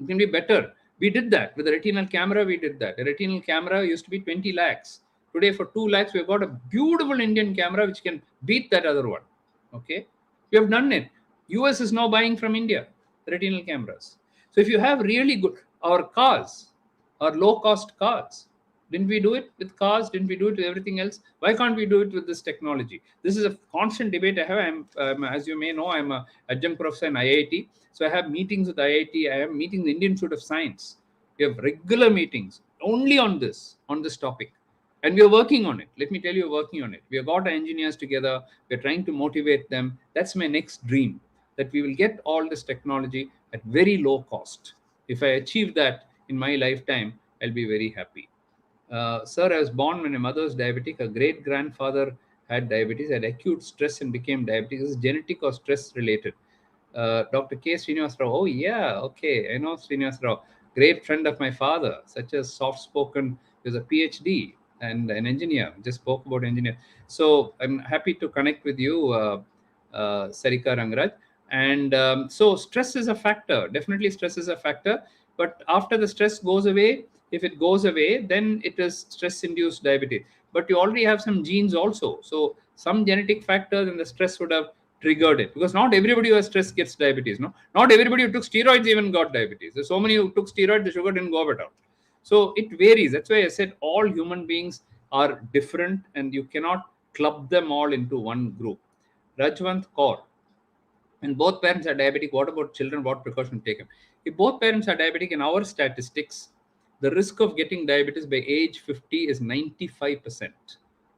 It can be better. We did that with a retinal camera. We did that. A retinal camera used to be 20 lakhs. Today, for 2 lakhs, we've got a beautiful Indian camera which can beat that other one. Okay, we have done it. US is now buying from India retinal cameras. So if you have really good, our cars, our low-cost cars, Didn't we do it with cars? Didn't we do it with everything else? Why can't we do it with this technology? This is a constant debate I have. As you may know, I'm a adjunct professor in IIT. So I have meetings with IIT. I have meetings in the Indian Institute of Science. We have regular meetings only on this topic. And we are working on it. Let me tell you, we're working on it. We have got our engineers together. We're trying to motivate them. That's my next dream, that we will get all this technology at very low cost. If I achieve that in my lifetime, I'll be very happy. Sir, I was born when my mother was diabetic. A great-grandfather had diabetes, had acute stress and became diabetic. Is it genetic or stress related? Dr. K. Srinivas Rao. Oh, yeah. Okay. I know Srinivas Rao. Great friend of my father, such as soft-spoken. He was a PhD and an engineer. Just spoke about engineer. So I'm happy to connect with you, Sarika Rangraj. And so stress is a factor. Definitely stress is a factor. But after the stress goes away, if it goes away, then it is stress-induced diabetes. But you already have some genes also. So some genetic factors and the stress would have triggered it. Because not everybody who has stress gets diabetes. No, not everybody who took steroids even got diabetes. There's so many who took steroids, the sugar didn't go up at all. So it varies. That's why I said all human beings are different and you cannot club them all into one group. Rajwant Kaur. When both parents are diabetic, what about children? What precaution taken? If both parents are diabetic, in our statistics, the risk of getting diabetes by age 50 is 95%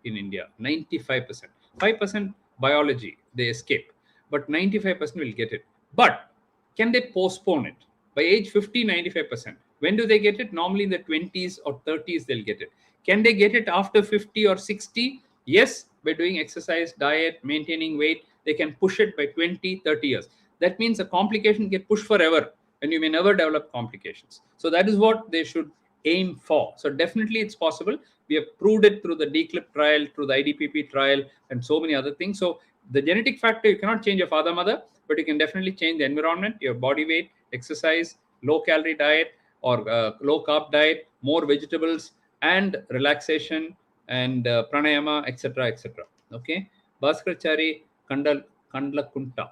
in India. 95%. 5% biology, they escape. But 95% will get it. But can they postpone it? By age 50, 95%. When do they get it? Normally in the 20s or 30s, they'll get it. Can they get it after 50 or 60? Yes, by doing exercise, diet, maintaining weight, they can push it by 20, 30 years. That means a complication get pushed forever and you may never develop complications. So that is what they should aim for. So definitely it's possible. We have proved it through the DCLIP trial, through the IDPP trial, and so many other things. So the genetic factor, you cannot change your father, mother, but you can definitely change the environment, your body weight, exercise, low calorie diet or low carb diet, more vegetables and relaxation and pranayama, etc., etc. Okay. Bhaskarachari Kandlakunta.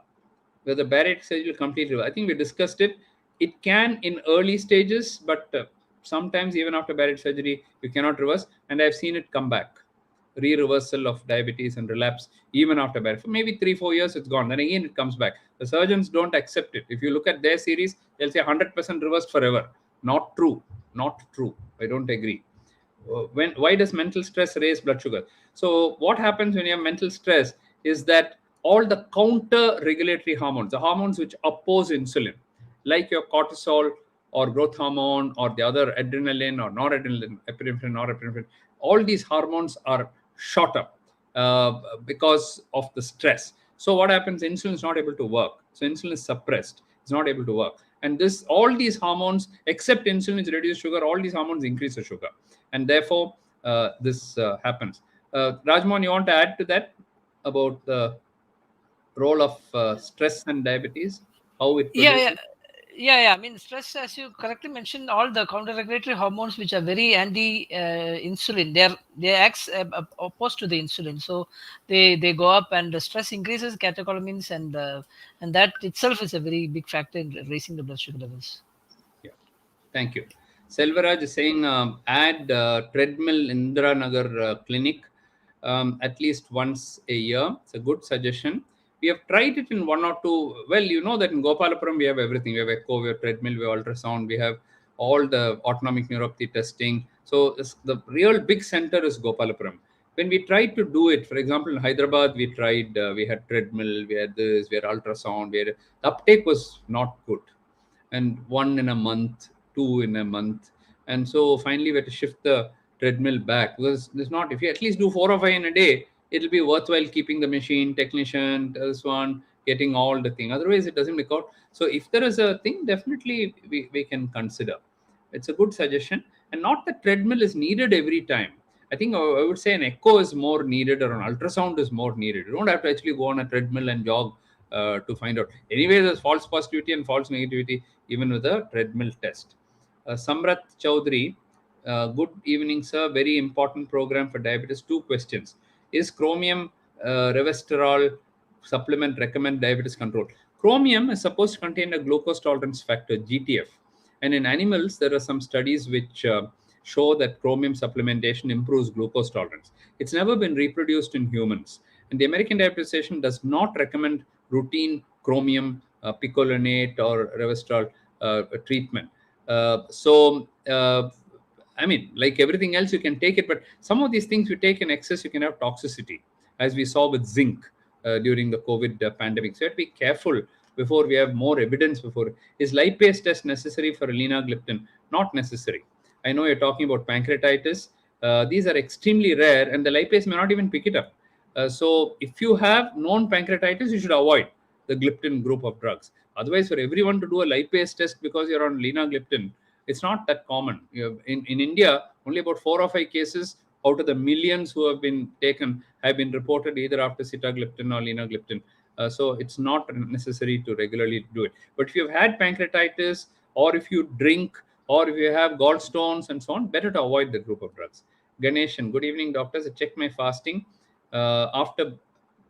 Where the bariatric surgery will completely, I think we discussed it. It can in early stages, but sometimes even after bariatric surgery, you cannot reverse. And I've seen it come back. Re-reversal of diabetes and relapse even after bariatric. For maybe 3-4 years, it's gone. Then again, it comes back. The surgeons don't accept it. If you look at their series, they'll say 100% reversed forever. Not true. Not true. I don't agree. Why does mental stress raise blood sugar? So what happens when you have mental stress is that all the counter regulatory hormones, the hormones which oppose insulin, like your cortisol or growth hormone or the other adrenaline or noradrenaline, epinephrine, norepinephrine, all these hormones are shot up because of the stress. So what happens? Insulin is not able to work. So insulin is suppressed. It's not able to work. And all these hormones, except insulin, which reduces sugar, all these hormones increase the sugar. And therefore, this happens. Rajmohan, you want to add to that about the role of stress and diabetes? How it produces? Yeah. I mean, stress, as you correctly mentioned, all the counter-regulatory hormones which are very anti-insulin, they act opposed to the insulin, so they go up, and the stress increases catecholamines, and that itself is a very big factor in raising the blood sugar levels. Yeah, thank you. Selvaraj is saying add treadmill Indira Nagar clinic at least once a year. It's a good suggestion. We have tried it in 1 or 2. Well, you know that in Gopalapuram, we have everything. We have echo, we have treadmill, we have ultrasound, we have all the autonomic neuropathy testing. So the real big center is Gopalapuram. When we tried to do it, for example, in Hyderabad, we tried, we had treadmill, we had this, we had ultrasound, the uptake was not good. And 1 in a month, 2 in a month. And so finally we had to shift the treadmill back, because there's not, if you at least do 4 or 5 in a day, it'll be worthwhile keeping the machine, technician, this one, getting all the thing. Otherwise, it doesn't work out. So if there is a thing, definitely we can consider. It's a good suggestion. And not that treadmill is needed every time. I think I would say an echo is more needed or an ultrasound is more needed. You don't have to actually go on a treadmill and jog to find out. Anyway, there's false positivity and false negativity even with a treadmill test. Samrat Chaudhary, good evening, sir. Very important program for diabetes. 2 questions. Is chromium resveratrol supplement recommend diabetes control? Chromium is supposed to contain a glucose tolerance factor, GTF. And in animals, there are some studies which show that chromium supplementation improves glucose tolerance. It's never been reproduced in humans. And the American Diabetes Association does not recommend routine chromium picolinate or resveratrol treatment. I mean, like everything else, you can take it, but some of these things you take in excess, you can have toxicity, as we saw with zinc during the COVID pandemic. So you have to be careful before we have more evidence. Is lipase test necessary for linagliptin? Not necessary. I know you're talking about pancreatitis. These are extremely rare, and the lipase may not even pick it up. So if you have known pancreatitis, you should avoid the gliptin group of drugs. Otherwise, for everyone to do a lipase test because you're on linagliptin, it's not that common. In India, only about 4 or 5 cases out of the millions who have been taken have been reported either after sitagliptin or linagliptin. So it's not necessary to regularly do it. But if you've had pancreatitis, or if you drink, or if you have gallstones and so on, better to avoid the group of drugs. Ganeshan, good evening, doctors. I checked my fasting after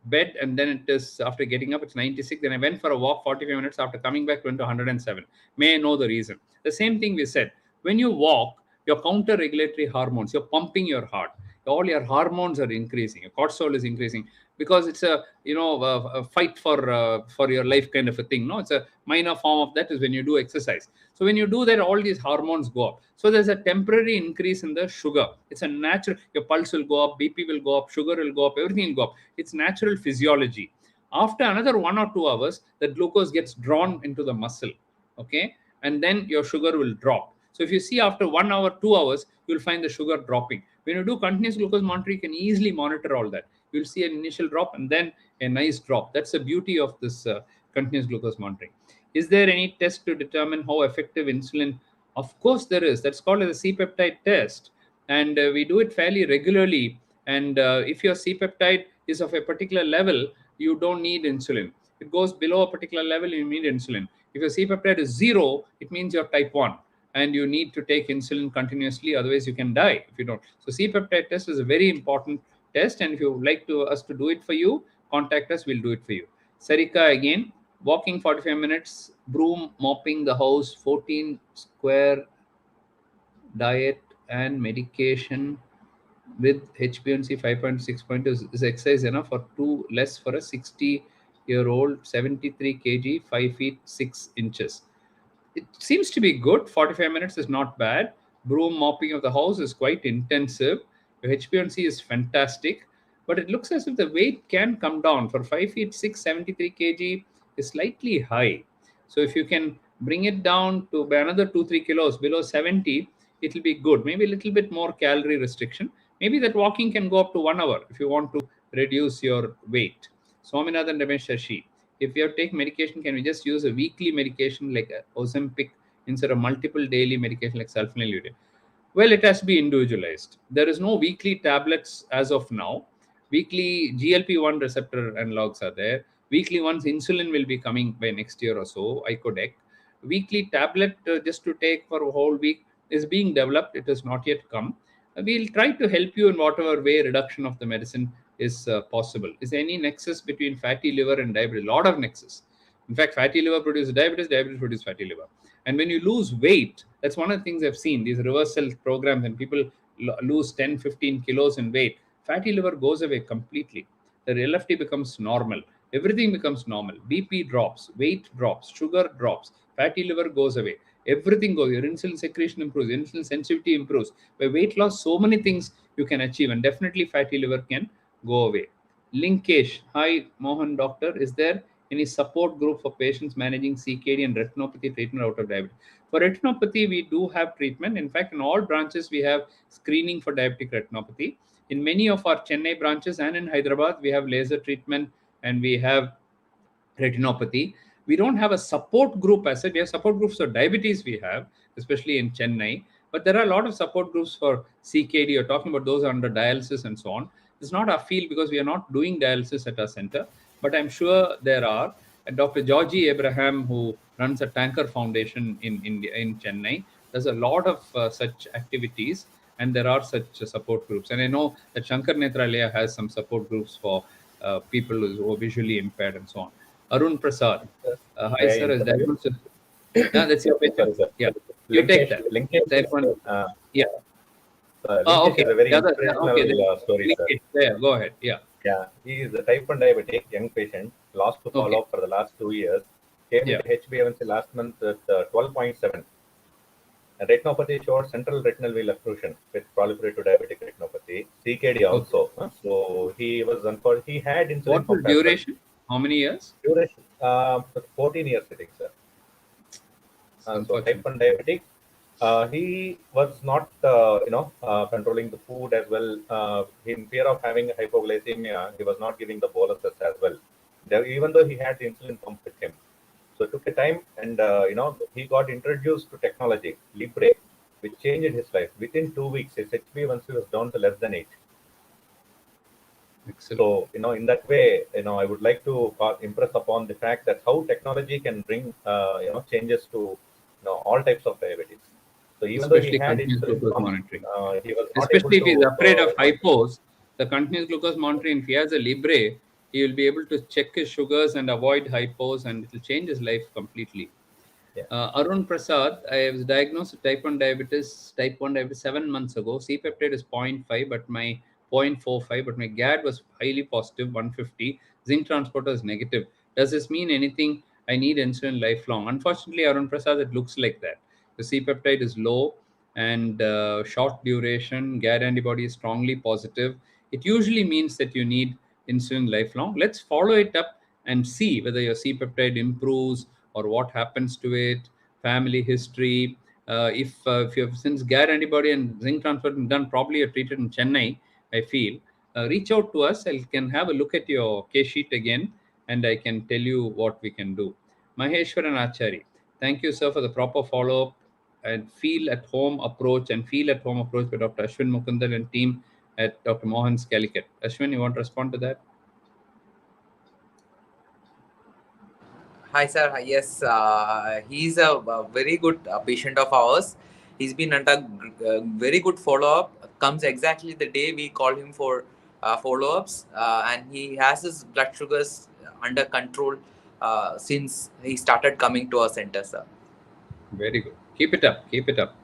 bed, and then it is after getting up, it's 96. Then I went for a walk 45 minutes. After coming back, went to 107. May I know the reason? The same thing we said. When you walk, your counter regulatory hormones, you're pumping your heart, all your hormones are increasing, your cortisol is increasing, because it's a a fight for your life kind of a thing. No, it's a minor form of that is when you do exercise. So when you do that, all these hormones go up. So there's a temporary increase in the sugar. It's a natural, your pulse will go up, BP will go up, sugar will go up, everything will go up. It's natural physiology. After another 1 or 2 hours, the glucose gets drawn into the muscle, okay, and then your sugar will drop. So if you see after 1 hour, 2 hours, you'll find the sugar dropping. When you do continuous glucose monitoring, you can easily monitor all that. You'll see an initial drop and then a nice drop. That's the beauty of this continuous glucose monitoring. Is there any test to determine how effective insulin? Of course there is. That's called as a C-peptide test. And we do it fairly regularly. And if your C-peptide is of a particular level, you don't need insulin. If it goes below a particular level, you need insulin. If your C-peptide is 0, it means you're type 1. And you need to take insulin continuously, otherwise you can die if you don't. So C-peptide test is a very important test, and if you would like us to do it for you, contact us, we'll do it for you. Sarika again, walking 45 minutes, broom mopping the house, 14 square diet and medication with HbA1c 5.6 is exercise enough or too less for a 60-year-old, 73 kg, 5 feet 6 inches? It seems to be good. 45 minutes is not bad. Broom mopping of the house is quite intensive. Your HbA1c is fantastic, but it looks as if the weight can come down. For 5 feet 6, 73 kg is slightly high. So if you can bring it down to by another 2-3 kilos below 70, it will be good. Maybe a little bit more calorie restriction. Maybe that walking can go up to 1 hour if you want to reduce your weight. Swaminathan Ramesh Shashi. If you have to take medication, can we just use a weekly medication like Ozempic instead of multiple daily medication like sulfonylurea? Well, it has to be individualized. There is no weekly tablets as of now. Weekly GLP-1 receptor analogs are there. Weekly ones, insulin will be coming by next year or so, Icodec. Weekly tablet just to take for a whole week is being developed. It has not yet come. We'll try to help you in whatever way reduction of the medicine is possible. Is there any nexus between fatty liver and diabetes? A lot of nexus. In fact, fatty liver produces diabetes, diabetes produces fatty liver. And when you lose weight, that's one of the things I've seen, these reversal programs, and people lose 10, 15 kilos in weight, fatty liver goes away completely. The LFT becomes normal. Everything becomes normal. BP drops, weight drops, sugar drops, fatty liver goes away. Everything goes. Your insulin secretion improves, insulin sensitivity improves. By weight loss, so many things you can achieve, and definitely fatty liver can go away. Linkage. Hi, Mohan doctor. Is there any support group for patients managing CKD and retinopathy treatment out of diabetes? For retinopathy, we do have treatment. In fact, in all branches, we have screening for diabetic retinopathy. In many of our Chennai branches and in Hyderabad, we have laser treatment and we have retinopathy. We don't have a support group as such. We have support groups for diabetes we have, especially in Chennai. But there are a lot of support groups for CKD. You're talking about those under dialysis and so on. It's not our field because we are not doing dialysis at our center. But I'm sure there are. And Dr. Georgie Abraham, who runs a Tanker Foundation in Chennai, does a lot of such activities. And there are such support groups. And I know that Shankar Netralaya has some support groups for people who are visually impaired and so on. Arun Prasad. Hi, sir. Is that that's your picture. Yeah. You take that. Linkage. That one. Yeah. Linkesh Okay. is a very Yeah, inspirational okay. story, sir. There, go ahead. Yeah. Yeah, he is a type 1 diabetic, young patient, lost to follow up for the last 2 years. Came Yeah. into HbA1c last month at 12.7. Retinopathy showed central retinal vein occlusion with proliferative diabetic retinopathy, CKD also. So he was unfortunate. He had insulin What was pump as well. duration? How many years? Duration 14 years, I think, sir. So type 1 diabetic. He was not, controlling the food as well. In fear of having hypoglycemia, he was not giving the boluses as well. Even though he had the insulin pump with him. So it took a time, and he got introduced to technology, Libre, which changed his life. Within 2 weeks, his HbA1c was down to less than 8. Excellent. So in that way, I would like to impress upon the fact that how technology can bring changes to all types of diabetes. So even Especially though he had continuous insulin glucose pump, monitoring. he was not Especially if able he's to. afraid of hypos, the continuous glucose monitoring, if he has a Libre, he will be able to check his sugars and avoid hypos, and it will change his life completely. Yeah. Arun Prasad, I was diagnosed with type 1 diabetes 7 months ago. C-peptide is 0.5, but my 0.45, but my GAD was highly positive, 150. Zinc transporter is negative. Does this mean anything? I need insulin lifelong. Unfortunately, Arun Prasad, it looks like that. The C-peptide is low and short duration. GAD antibody is strongly positive. It usually means that you need insulin lifelong. Let's follow it up and see whether your C-peptide improves or what happens to it, family history. If you have, since GAD antibody and zinc transfer been done, probably you're treated in Chennai, I feel. Reach out to us. I can have a look at your case sheet again, and I can tell you what we can do. Maheshwaran Achari, thank you, sir, for the proper follow-up and feel at home approach by Dr. Ashwin Mukundal and team at Dr. Mohan's Calicut. Ashwin, you want to respond to that? Hi, sir. Yes, he's a very good patient of ours. He's been under very good follow-up. Comes exactly the day we call him for follow-ups, and he has his blood sugars under control since he started coming to our center, sir. Very good. Keep it up. Keep it up.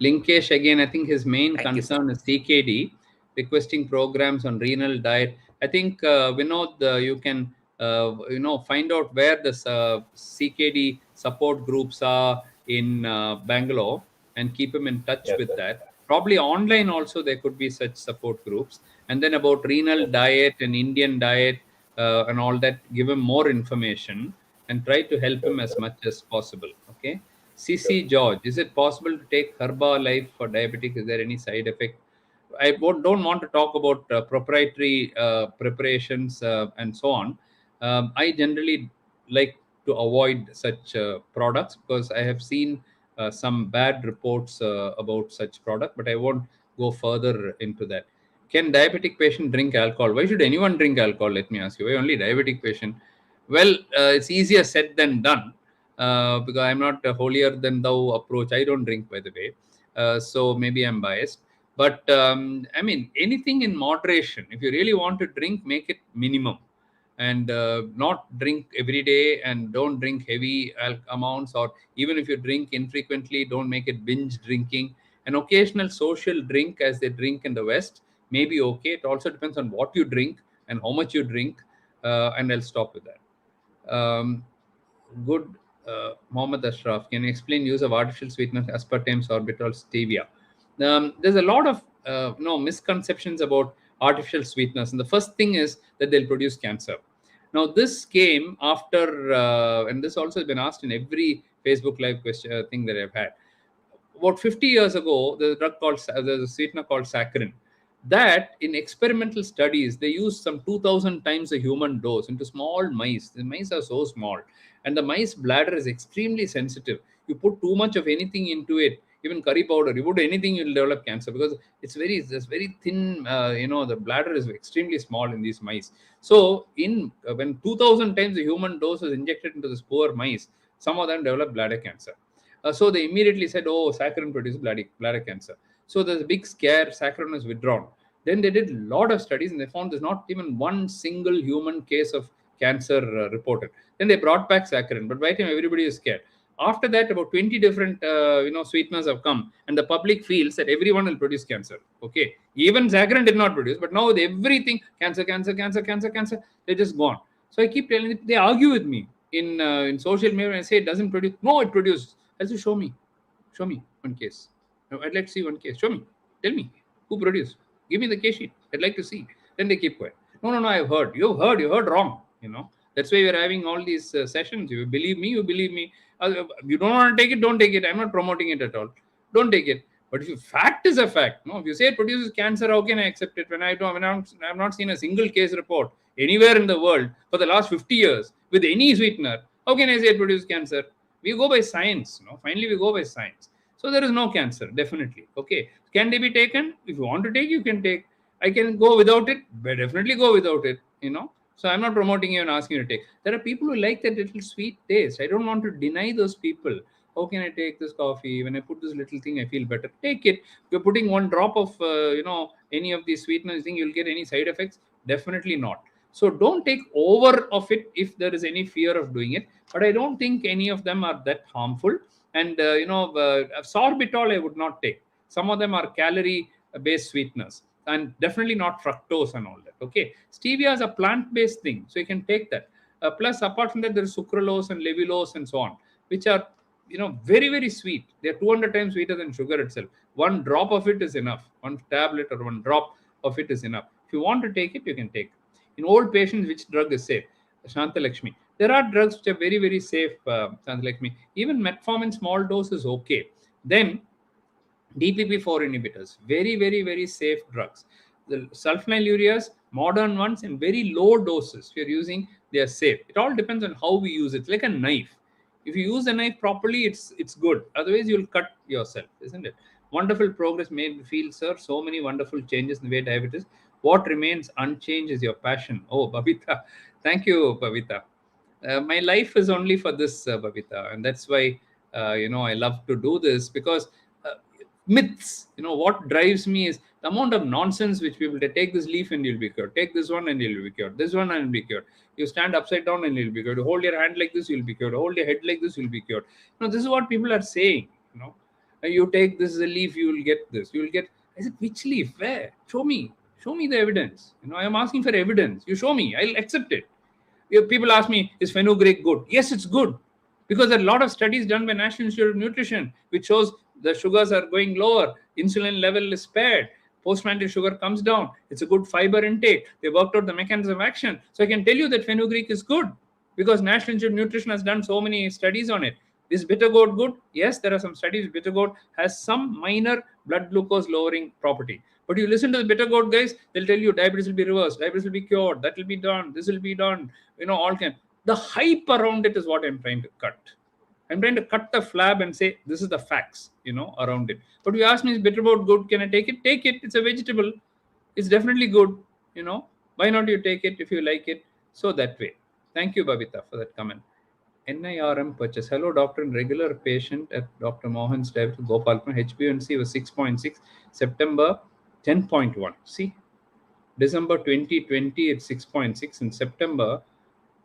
Linkesh, again, I think his main concern is CKD, requesting programs on renal diet. I think, Vinod, you can, find out where the CKD support groups are in Bangalore and keep him in touch with that. Probably online also there could be such support groups. And then about renal diet and Indian diet and all that, give him more information and try to help him as much as possible. Okay. CC George, is it possible to take Herbalife for diabetic? Is there any side effect? I don't want to talk about proprietary preparations and so on. I generally like to avoid such products because I have seen some bad reports about such product, but I won't go further into that. Can diabetic patient drink alcohol? Why should anyone drink alcohol? Let me ask you. Why only diabetic patient? Well, it's easier said than done because I'm not a holier than thou approach. I don't drink, by the way. So maybe I'm biased. But I mean, anything in moderation. If you really want to drink, make it minimum and not drink every day and don't drink heavy amounts, or even if you drink infrequently, don't make it binge drinking. An occasional social drink as they drink in the West may be okay. It also depends on what you drink and how much you drink. And I'll stop with that. Good. Mohammed Ashraf, can you explain use of artificial sweeteners, aspartame, sorbitol, stevia? There's a lot of misconceptions about artificial sweeteners, and the first thing is that they'll produce cancer. Now, this came after, and this also has been asked in every Facebook Live question thing that I've had. About 50 years ago, there's a sweetener called saccharin. That in experimental studies, they used some 2,000 times a human dose into small mice. The mice are so small, and the mice bladder is extremely sensitive. You put too much of anything into it, even curry powder, you put anything, you'll develop cancer because it's very thin. The bladder is extremely small in these mice. So, when 2,000 times the human dose was injected into this poor mice, some of them developed bladder cancer. So they immediately said, "Oh, saccharin produces bladder cancer." So there's a big scare. Saccharin is withdrawn. Then they did a lot of studies and they found there's not even one single human case of cancer reported. Then they brought back saccharin, but by the time everybody is scared. After that, about 20 different sweeteners have come, and the public feels that everyone will produce cancer. Okay, even saccharin did not produce, but now with everything, cancer, they're just gone. So I keep telling them, they argue with me in social media, and I say it doesn't produce. No, it produces. I say, show me one case. No, I'd like to see one case. Show me, tell me who produced. Give me the case sheet. I'd like to see. Then they keep quiet. No, I've heard. You heard wrong. That's why we're having all these sessions. You believe me, you don't want to take it, don't take it. I'm not promoting it at all. Don't take it. But if fact is a fact, no, if you say it produces cancer, how can I accept it when I've not seen a single case report anywhere in the world for the last 50 years with any sweetener? How can I say it produces cancer? We go by science. Finally, we go by science. So there is no cancer, definitely. Okay. Can they be taken? If you want to take, you can take. I can go without it, but definitely go without it, So I'm not promoting you and asking you to take. There are people who like that little sweet taste. I don't want to deny those people. How can I take this coffee? When I put this little thing, I feel better. Take it. If you're putting one drop of, any of these sweeteners, think you'll get any side effects? Definitely not. So don't take over of it if there is any fear of doing it. But I don't think any of them are that harmful. And, sorbitol I would not take. Some of them are calorie-based sweeteners. And definitely not fructose and all that. Okay, stevia is a plant-based thing, so you can take that. Plus, apart from that, there is sucralose and levulose and so on, which are very, very sweet. They are 200 times sweeter than sugar itself. One drop of it is enough. One tablet or one drop of it is enough. If you want to take it, you can take. In old patients, which drug is safe? Shanta Lakshmi. There are drugs which are very, very safe. Shanta Lakshmi. Even metformin small dose is okay. Then DPP-4 inhibitors, very, very, very safe drugs. The sulfonylureas, modern ones in very low doses, if you're using, they are safe. It all depends on how we use it. It's like a knife. If you use the knife properly, it's good. Otherwise, you'll cut yourself, isn't it? Wonderful progress made me feel, sir. So many wonderful changes in the way diabetes. What remains unchanged is your passion. Oh, Babita. Thank you, Babita. My life is only for this, Babita. And that's why, I love to do this, because myths, what drives me is the amount of nonsense which people take this leaf and you'll be cured, take this one and you'll be cured, this one and you'll be cured, you stand upside down and you'll be cured, you hold your hand like this, you'll be cured, hold your head like this, you'll be cured. This is what people are saying. You take this leaf, you will get this, you will get. I said, which leaf? Where? Show me the evidence. I am asking for evidence. You show me, I'll accept it. People ask me, is fenugreek good? Yes, it's good, because there are a lot of studies done by National Institute of Nutrition which shows the sugars are going lower, insulin level is spared, postprandial sugar comes down, it's a good fiber intake. They worked out the mechanism of action. So I can tell you that fenugreek is good because National Institute of Nutrition has done so many studies on it. Is bitter gourd good? Yes, there are some studies. Bitter gourd has some minor blood glucose lowering property. But you listen to the bitter gourd guys, they'll tell you diabetes will be reversed, diabetes will be cured, that will be done, this will be done, all can. The hype around it is what I'm trying to cut. I'm trying to cut the flab and say, this is the facts, around it. But you ask me, is bitter gourd good? Can I take it? Take it. It's a vegetable. It's definitely good. Why not you take it if you like it? So that way. Thank you, Babita, for that comment. NIRM purchase. Hello, doctor and regular patient at Dr. Mohan's diabetes Gopalpur. HbA1c was 6.6. September 10.1. See, December 2020 it's 6.6. In September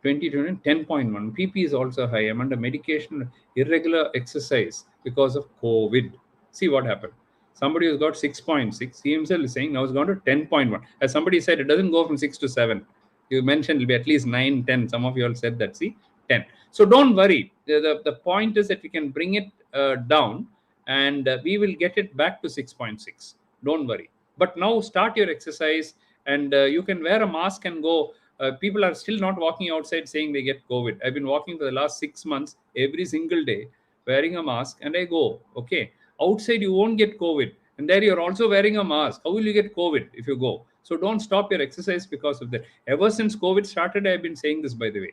2020 10.1. PP is also high. I'm under medication, irregular exercise because of COVID. See what happened. Somebody who's got 6.6. He himself is saying now it's gone to 10.1. As somebody said, it doesn't go from 6 to 7. You mentioned it'll be at least 9, 10. Some of you all said that. See, 10. So don't worry. The point is that we can bring it down and we will get it back to 6.6. Don't worry. But now start your exercise and you can wear a mask and go. People are still not walking outside saying they get COVID. I've been walking for the last 6 months every single day wearing a mask and I go, okay, outside you won't get COVID. And there you're also wearing a mask. How will you get COVID if you go? So don't stop your exercise because of that. Ever since COVID started, I've been saying this, by the way,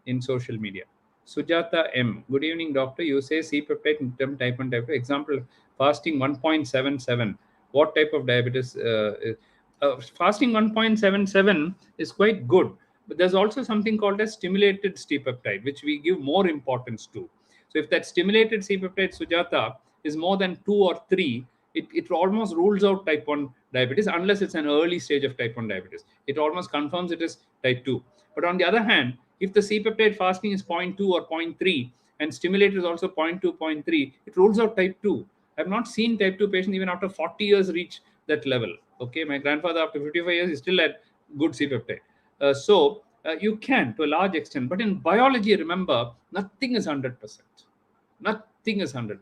in social media. Sujata M. Good evening, doctor. You say C-peptide in term type 1, type 2. Example, fasting 1.77. What type of diabetes? Fasting 1.77 is quite good. But there's also something called as stimulated C-peptide, which we give more importance to. So if that stimulated C-peptide, Sujata, is more than 2 or 3, it almost rules out type 1 diabetes unless it's an early stage of type 1 diabetes. It almost confirms it is type 2. But on the other hand, if the C-peptide fasting is 0.2 or 0.3 and stimulator is also 0.2, 0.3, it rules out type 2. I've not seen type 2 patients even after 40 years reach that level. Okay, my grandfather after 55 years is still at good C-peptide. So you can to a large extent, but in biology, remember, nothing is 100%. Nothing is 100%.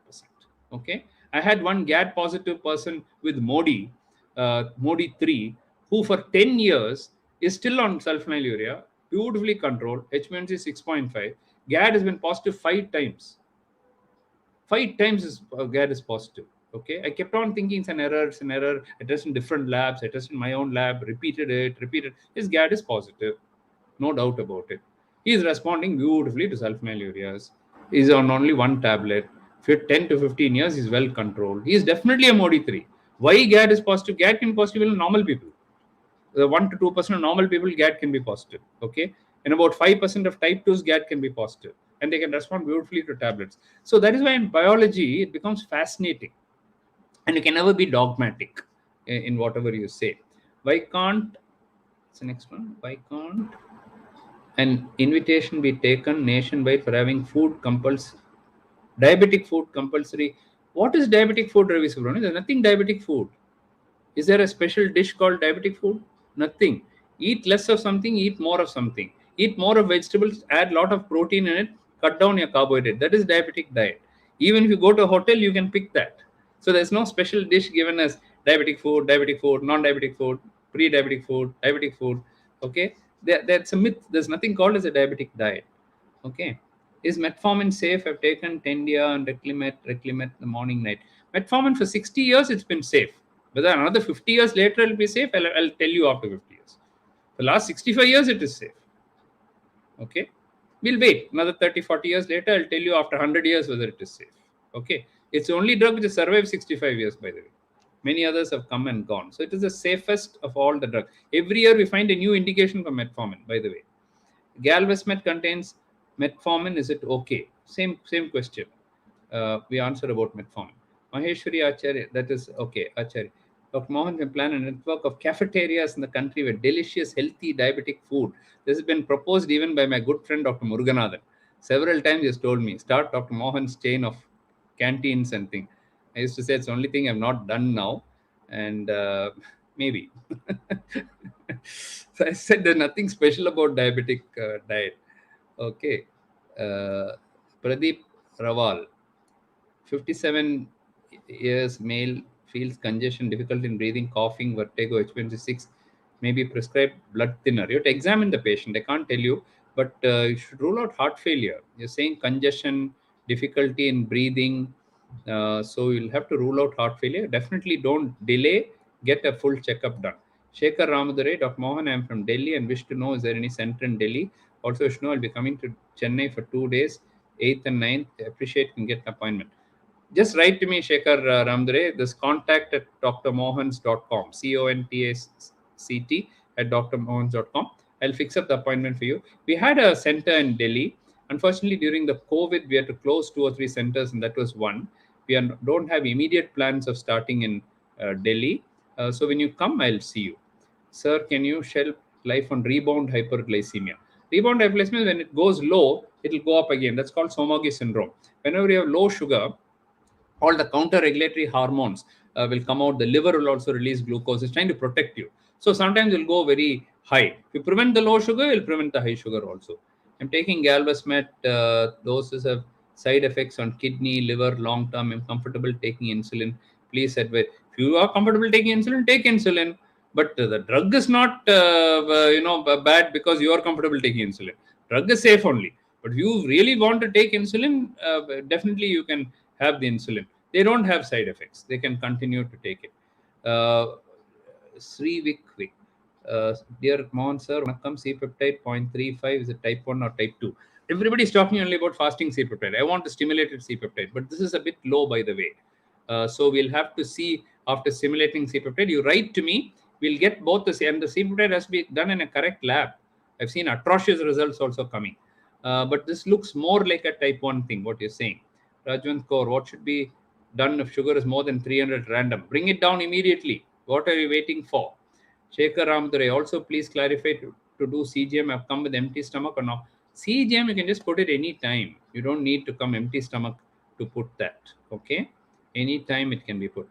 Okay, I had one GAD positive person with MODI, MODI 3, who for 10 years is still on sulfonylurea, beautifully controlled, HbA1c 6.5. GAD has been positive 5 times. 5 times is GAD is positive. Okay, I kept on thinking it's an error, I tested in different labs, I tested in my own lab, repeated. His GAD is positive, no doubt about it. He is responding beautifully to sulfonylureas. He's on only one tablet. For 10 to 15 years, he's well controlled. He is definitely a MODI 3. Why GAD is positive? GAD can be positive in normal people. The 1 to 2% of normal people, GAD can be positive. Okay, and about 5% of type 2s, GAD can be positive, and they can respond beautifully to tablets. So that is why in biology it becomes fascinating, and you can never be dogmatic in whatever you say. Why can't? What's the next one? Why can't an invitation be taken nationwide for having food diabetic food compulsory? What is diabetic food, Ravi Subramanian? There's nothing diabetic food. Is there a special dish called diabetic food? Nothing. Eat less of something, eat more of something. Eat more of vegetables, add a lot of protein in it, cut down your carbohydrate. That is diabetic diet. Even if you go to a hotel, you can pick that. So there's no special dish given as diabetic food, non-diabetic food, pre-diabetic food, diabetic food. Okay, that's a myth. There's nothing called as a diabetic diet. Okay, is metformin safe? I've taken Tendia and Reclimet the morning night. Metformin for 60 years it's been safe. Whether another 50 years later it will be safe, I'll tell you after 50 years. The last 65 years it is safe. Okay, we'll wait another 30, 40 years later. I'll tell you after 100 years whether it is safe. Okay, it's the only drug which has survived 65 years, by the way. Many others have come and gone. So it is the safest of all the drugs. Every year we find a new indication for metformin, by the way. Galvesmet contains metformin. Is it okay? Same question. We answered about metformin. Maheshwari Acharya, that is okay. Acharya. Dr. Mohan can plan a network of cafeterias in the country with delicious, healthy, diabetic food. This has been proposed even by my good friend, Dr. Muruganathan. Several times he has told me, start Dr. Mohan's chain of canteens and things. I used to say it's the only thing I've not done now. And maybe. So I said there's nothing special about diabetic diet. Okay. Pradeep Rawal, 57 years, male, feels congestion, difficulty in breathing, coughing, vertigo, HbA1c, maybe prescribed blood thinner. You have to examine the patient. I can't tell you, but you should rule out heart failure. You're saying congestion, difficulty in breathing. So you'll have to rule out heart failure. Definitely don't delay. Get a full checkup done. Shekhar Ramadure, Dr. Mohan, I'm from Delhi and wish to know is there any center in Delhi. Also, wish to know I'll be coming to Chennai for 2 days, 8th and 9th. I appreciate and get an appointment. Just write to me, Shekhar Ramadure. This contact at drmohans.com, CONTACT at drmohans.com. I'll fix up the appointment for you. We had a center in Delhi. Unfortunately, during the COVID, we had to close 2 or 3 centers, and that was one. We don't have immediate plans of starting in Delhi. So when you come, I'll see you. Sir, can you shed light on rebound hyperglycemia? Rebound hyperglycemia, when it goes low, it will go up again. That's called Somogyi syndrome. Whenever you have low sugar, all the counter-regulatory hormones will come out. The liver will also release glucose. It's trying to protect you. So sometimes it will go very high. If you prevent the low sugar, it will prevent the high sugar also. I'm taking Galvesmet. Doses have side effects on kidney, liver, long-term. I'm comfortable taking insulin. Please advise. If you are comfortable taking insulin, take insulin. But the drug is not, bad because you are comfortable taking insulin. Drug is safe only. But if you really want to take insulin, definitely you can have the insulin. They don't have side effects. They can continue to take it. Sri Vikvik. Dear Mohan sir, Vanakkam, C-peptide 0.35 is it type 1 or type 2? Everybody is talking only about fasting C-peptide. I want to stimulate C-peptide, but this is a bit low, by the way. So we'll have to see after stimulating C-peptide. You write to me, we'll get both and the C-peptide has to be done in a correct lab. I've seen atrocious results also coming. But this looks more like a type 1 thing, what you're saying. Rajwant Kaur, what should be done if sugar is more than 300 random? Bring it down immediately. What are you waiting for? Shekhar Ramadure, also please clarify to do CGM. I've come with empty stomach or no. CGM, you can just put it any time. You don't need to come empty stomach to put that. Okay, anytime it can be put.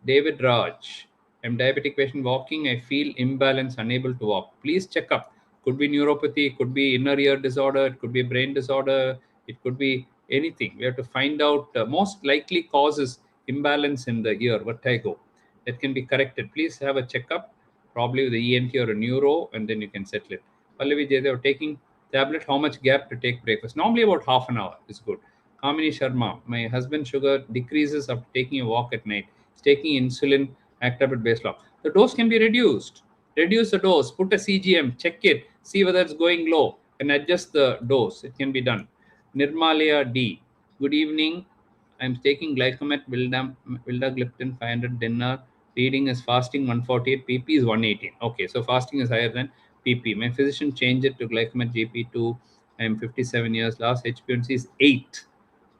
David Raj, I'm diabetic patient walking. I feel imbalance, unable to walk. Please check up. Could be neuropathy, could be inner ear disorder, it could be brain disorder, it could be anything. We have to find out. Most likely causes imbalance in the ear, vertigo. That can be corrected. Please have a checkup, probably with the ENT or a neuro, and then you can settle it. Pallavi Jaydev, taking tablet, how much gap to take breakfast? Normally about half an hour is good. Kamini Sharma, my husband's sugar decreases after taking a walk at night. He's taking insulin, active base lock. The dose can be reduced. Reduce the dose, put a CGM, check it, see whether it's going low, and adjust the dose. It can be done. Nirmalaya D, good evening. I'm taking glycomet, vildagliptin 500 dinner. Reading is fasting 148, PP is 118. Okay, so fasting is higher than PP. My physician changed it to glycomet GP2. I'm 57 years. Last HbA1c is 8.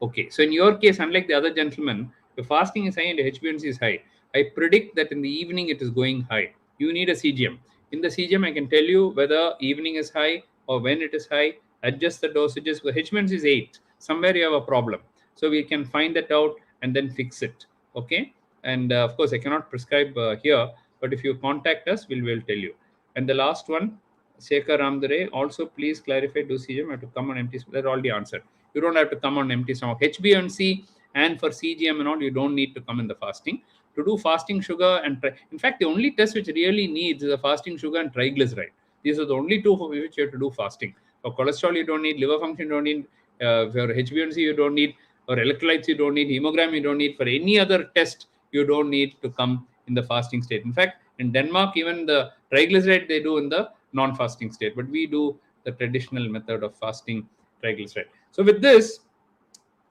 Okay, so in your case, unlike the other gentleman, your fasting is high and the HbA1c is high. I predict that in the evening it is going high. You need a CGM. In the CGM, I can tell you whether evening is high or when it is high. Adjust the dosages. The HbA1c is 8. Somewhere you have a problem. So we can find that out and then fix it. Okay. And of course, I cannot prescribe here, but if you contact us, we'll tell you. And the last one, Shekhar Ramdare, also please clarify, do CGM have to come on empty stomach? That already answered. You don't have to come on empty stomach. HbA1c and for CGM and all, you don't need to come in the fasting. To do fasting sugar and in fact, the only test which really needs is a fasting sugar and triglyceride. These are the only two for which you have to do fasting. For cholesterol, you don't need. Liver function, you don't need. For HbA1c, you don't need. For electrolytes, you don't need. Hemogram, you don't need. For any other test, you don't need to come in the fasting state. In fact, in Denmark, even the triglyceride they do in the non-fasting state, but we do the traditional method of fasting triglyceride. So with this,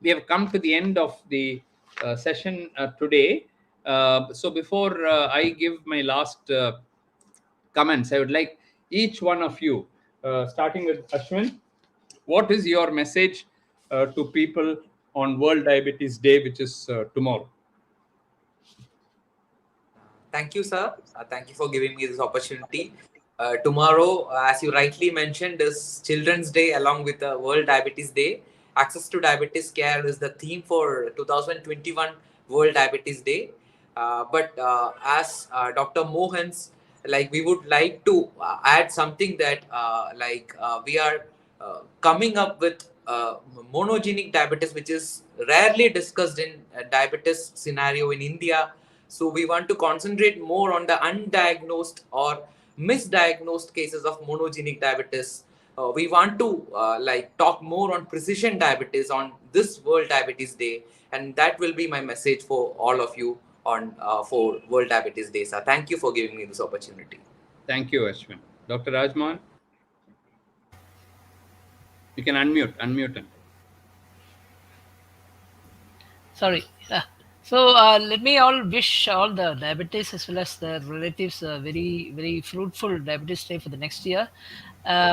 we have come to the end of the session today. So before I give my last comments, I would like each one of you, starting with Ashwin, what is your message to people on World Diabetes Day, which is tomorrow? Thank you, sir. Thank you for giving me this opportunity. Tomorrow, as you rightly mentioned, is Children's Day along with the World Diabetes Day. Access to diabetes care is the theme for 2021 World Diabetes Day. But as Dr. Mohan's, we would like to add something that we are coming up with monogenic diabetes, which is rarely discussed in diabetes scenario in India. So we want to concentrate more on the undiagnosed or misdiagnosed cases of monogenic diabetes. We want to talk more on precision diabetes on this World Diabetes Day, and that will be my message for all of you on for World Diabetes Day. So thank you for giving me this opportunity. Thank you, Ashwin. Dr. Rajman, you can unmute him. Sorry. So let me all wish all the diabetes as well as their relatives a very, very fruitful diabetes day for the next year.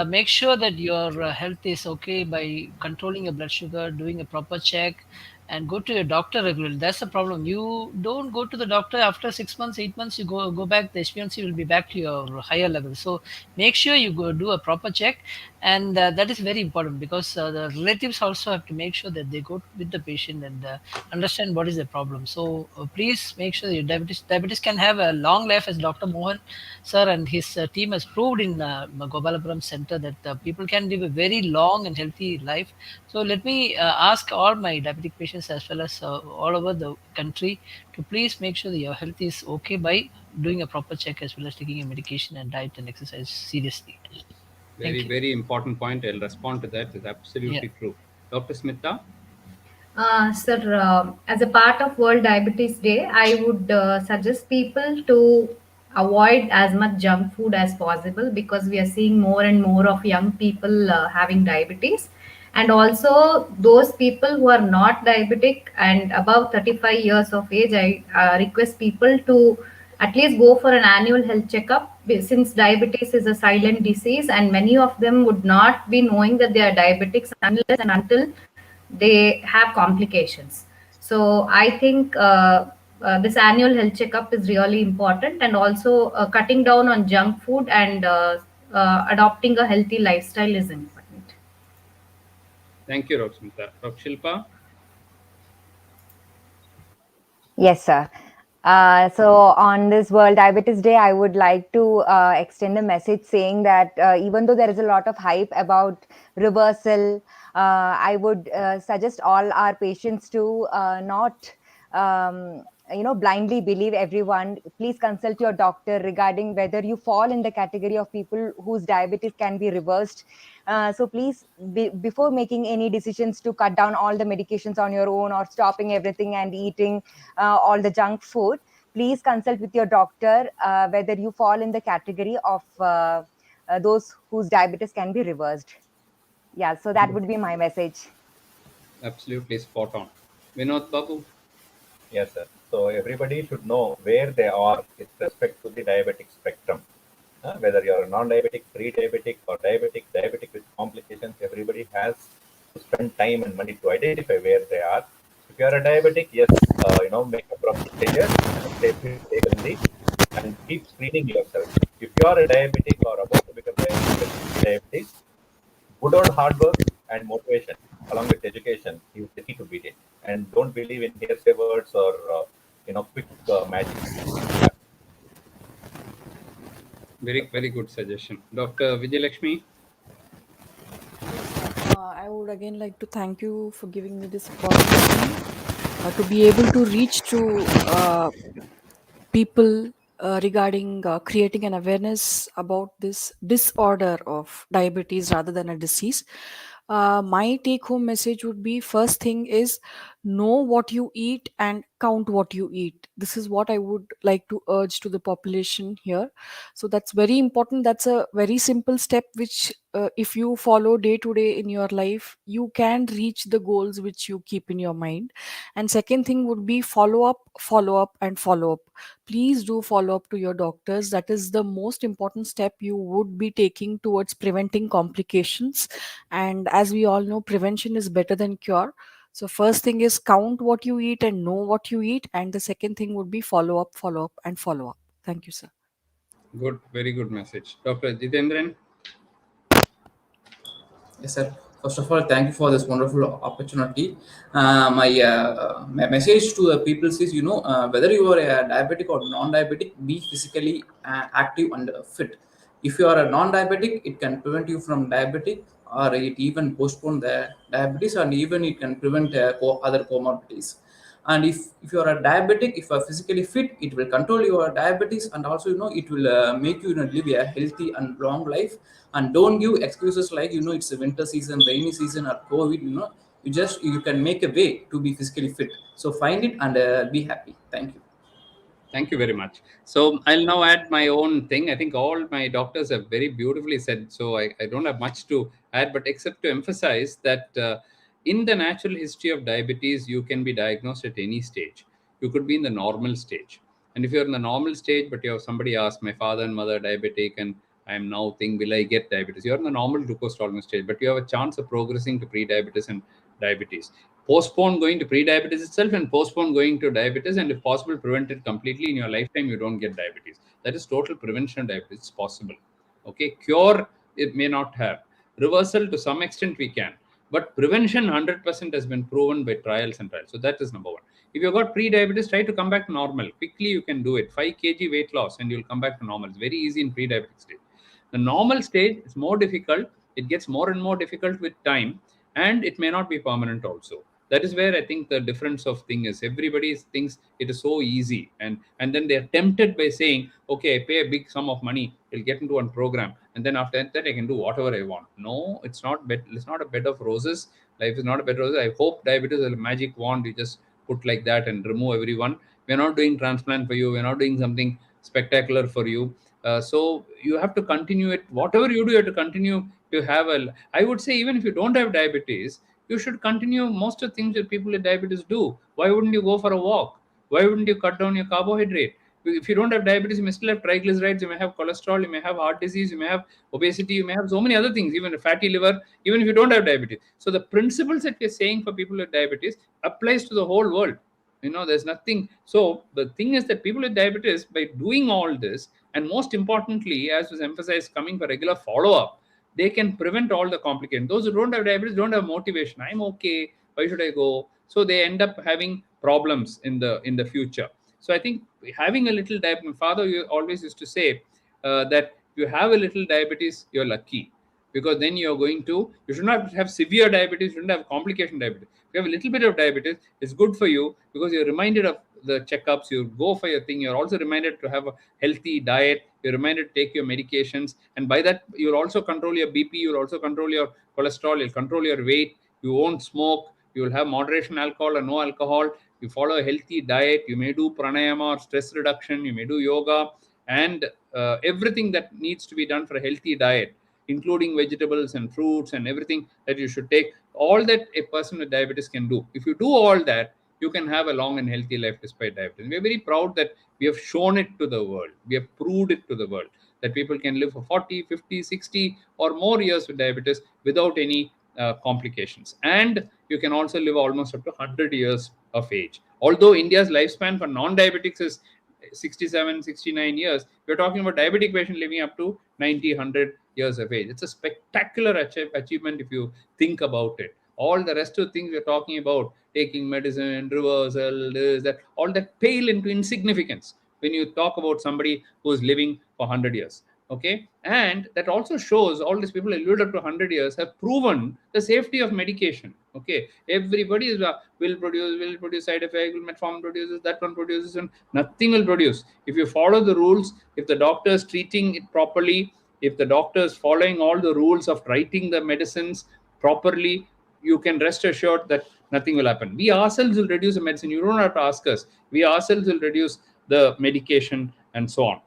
Make sure that your health is okay by controlling your blood sugar, doing a proper check, and go to your doctor regularly. That's the problem. You don't go to the doctor after 6 months, 8 months. You go back. The HbA1c will be back to your higher level. So make sure you go do a proper check, and that is very important because the relatives also have to make sure that they go with the patient and understand what is the problem. So please make sure your diabetes can have a long life, as Dr. Mohan sir and his team has proved in Gopalapuram Center that people can live a very long and healthy life. So let me ask all my diabetic patients as well as all over the country to please make sure that your health is okay by doing a proper check as well as taking your medication and diet and exercise seriously. Very important point. I'll respond to that. It's absolutely true. Dr. Smita? Sir, as a part of World Diabetes Day, I would suggest people to avoid as much junk food as possible because we are seeing more and more of young people having diabetes. And also those people who are not diabetic and above 35 years of age, I request people to at least go for an annual health checkup, since diabetes is a silent disease and many of them would not be knowing that they are diabetics unless and until they have complications. So I think this annual health checkup is really important, and also cutting down on junk food and adopting a healthy lifestyle is important. Thank you, Rokshamita. Shilpa? Yes, sir. So on this World Diabetes Day, I would like to extend a message saying that even though there is a lot of hype about reversal, I would suggest all our patients to not, blindly believe everyone. Please consult your doctor regarding whether you fall in the category of people whose diabetes can be reversed. So please, before making any decisions to cut down all the medications on your own or stopping everything and eating all the junk food, please consult with your doctor whether you fall in the category of those whose diabetes can be reversed. Yeah, so that would be my message. Absolutely spot on. Vinod Babu? Yes, sir. So everybody should know where they are with respect to the diabetic spectrum. Whether you're a non-diabetic, pre-diabetic, or diabetic, diabetic with complications, everybody has to spend time and money to identify where they are. If you are a diabetic, yes, make appropriate changes and stay fit, stay healthy, and keep screening yourself. If you are a diabetic or about to become diabetic with pre-diabetes, good old hard work and motivation along with education is the key to beat it. And don't believe in hearsay words or quick magic. Yeah. Very, very good suggestion. Dr. Vijayalakshmi? Yes, sir. I would again like to thank you for giving me this opportunity to be able to reach to people regarding creating an awareness about this disorder of diabetes rather than a disease. My take home message would be, first thing is, know what you eat and count what you eat. This is what I would like to urge to the population here. So that's very important. That's a very simple step which if you follow day to day in your life, you can reach the goals which you keep in your mind. And second thing would be, follow up, follow up, and follow up. Please do follow up to your doctors. That is the most important step you would be taking towards preventing complications. And as we all know, prevention is better than cure. So first thing is, count what you eat and know what you eat, and the second thing would be follow up, and follow up. Thank you, sir. Good, very good message. Dr. Jitendran? Yes, sir. First of all, thank you for this wonderful opportunity. My message to the people is, whether you are a diabetic or non-diabetic, be physically active and fit. If you are a non-diabetic, it can prevent you from diabetic, or it even postpone the diabetes, and even it can prevent other comorbidities. And if you are a diabetic, if you are physically fit, it will control your diabetes, and also it will make you, live a healthy and long life. And don't give excuses like it's a winter season, rainy season, or COVID. You can make a way to be physically fit. So find it and be happy. Thank you. Thank you very much. So I'll now add my own thing. I think all my doctors have very beautifully said, so I don't have much to add, but except to emphasize that in the natural history of diabetes, you can be diagnosed at any stage. You could be in the normal stage. And if you're in the normal stage, but you have somebody asked, my father and mother are diabetic, and I'm now thinking, will I get diabetes? You're in the normal glucose tolerance stage, but you have a chance of progressing to pre-diabetes and diabetes. Postpone going to pre-diabetes itself and postpone going to diabetes, and if possible, prevent it completely in your lifetime. You don't get diabetes. That is total prevention of diabetes. It's possible. Okay, cure it may not have. Reversal to some extent we can, but prevention 100% has been proven by trials and trials. So that is number one. If you've got pre-diabetes, try to come back to normal. Quickly you can do it. 5 kg weight loss and you'll come back to normal. It's very easy in pre-diabetic stage. The normal stage is more difficult. It gets more and more difficult with time, and it may not be permanent also. That is where I think the difference of thing is. Everybody thinks it is so easy, and then they're tempted by saying, okay, I pay a big sum of money, I'll get into one program, and then after that I can do whatever I want. No, it's not it's not a bed of roses. Life is not a bed of roses. I hope diabetes is a magic wand you just put like that and remove everyone. We're not doing transplant for you. We're not doing something spectacular for you. So you have to continue it. Whatever you do, you have to continue to have a. I would say, even if you don't have diabetes, you should continue most of the things that people with diabetes do. Why wouldn't you go for a walk? Why wouldn't you cut down your carbohydrate? If you don't have diabetes, you may still have triglycerides, you may have cholesterol, you may have heart disease, you may have obesity, you may have so many other things, even a fatty liver, even if you don't have diabetes. So the principles that we're saying for people with diabetes applies to the whole world. There's nothing. So the thing is that people with diabetes, by doing all this, and most importantly, as was emphasized, coming for regular follow-up, they can prevent all the complications. Those who don't have diabetes don't have motivation. I'm okay. Why should I go? So they end up having problems in the future. So I think having a little diabetes, my father always used to say that if you have a little diabetes, you're lucky, because then you're going to, you should not have severe diabetes, you shouldn't have complication diabetes. If you have a little bit of diabetes, it's good for you because you're reminded of the checkups, you go for your thing, you're also reminded to have a healthy diet, you're reminded to take your medications, and by that you'll also control your BP, you'll also control your cholesterol, you'll control your weight, you won't smoke, you will have moderation alcohol or no alcohol, you follow a healthy diet, you may do pranayama or stress reduction, you may do yoga, and everything that needs to be done for a healthy diet, including vegetables and fruits and everything that you should take, all that a person with diabetes can do. If you do all that, you can have a long and healthy life despite diabetes. We are very proud that we have shown it to the world. We have proved it to the world that people can live for 40, 50, 60 or more years with diabetes without any complications. And you can also live almost up to 100 years of age. Although India's lifespan for non-diabetics is 67, 69 years, we're talking about diabetic patient living up to 90, 100 years of age. It's a spectacular achievement if you think about it. All the rest of the things we're talking about, taking medicine, reversal, this, that, all that pale into insignificance when you talk about somebody who's living for 100 years. Okay, and that also shows all these people who lived up to 100 years have proven the safety of medication. Okay, everybody is will produce side effect, metformin produces, that one produces, and nothing will produce. If you follow the rules, if the doctor is treating it properly, if the doctor is following all the rules of writing the medicines properly, you can rest assured that nothing will happen. We ourselves will reduce the medicine. You don't have to ask us. We ourselves will reduce the medication and so on.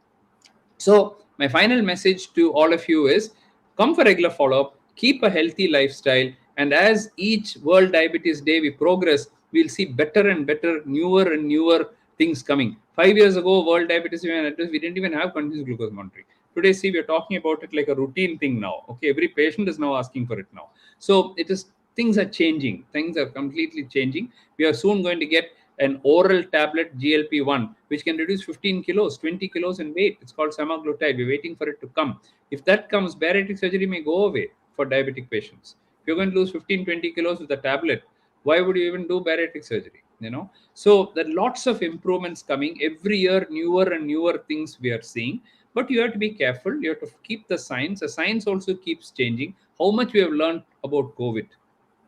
So my final message to all of you is come for regular follow-up, keep a healthy lifestyle, and as each World Diabetes Day we progress, we'll see better and better, newer and newer things coming. 5 years ago, World Diabetes Day, we didn't even have continuous glucose monitoring. Today, see, we're talking about it like a routine thing now. Okay, every patient is now asking for it now. So it is, things are changing. Things are completely changing. We are soon going to get an oral tablet GLP-1, which can reduce 15 kilos, 20 kilos in weight. It's called semaglutide. We're waiting for it to come. If that comes, bariatric surgery may go away for diabetic patients. If you're going to lose 15, 20 kilos with a tablet, why would you even do bariatric surgery? So there are lots of improvements coming every year, newer and newer things we are seeing. But you have to be careful. You have to keep the science. The science also keeps changing. How much we have learned about COVID.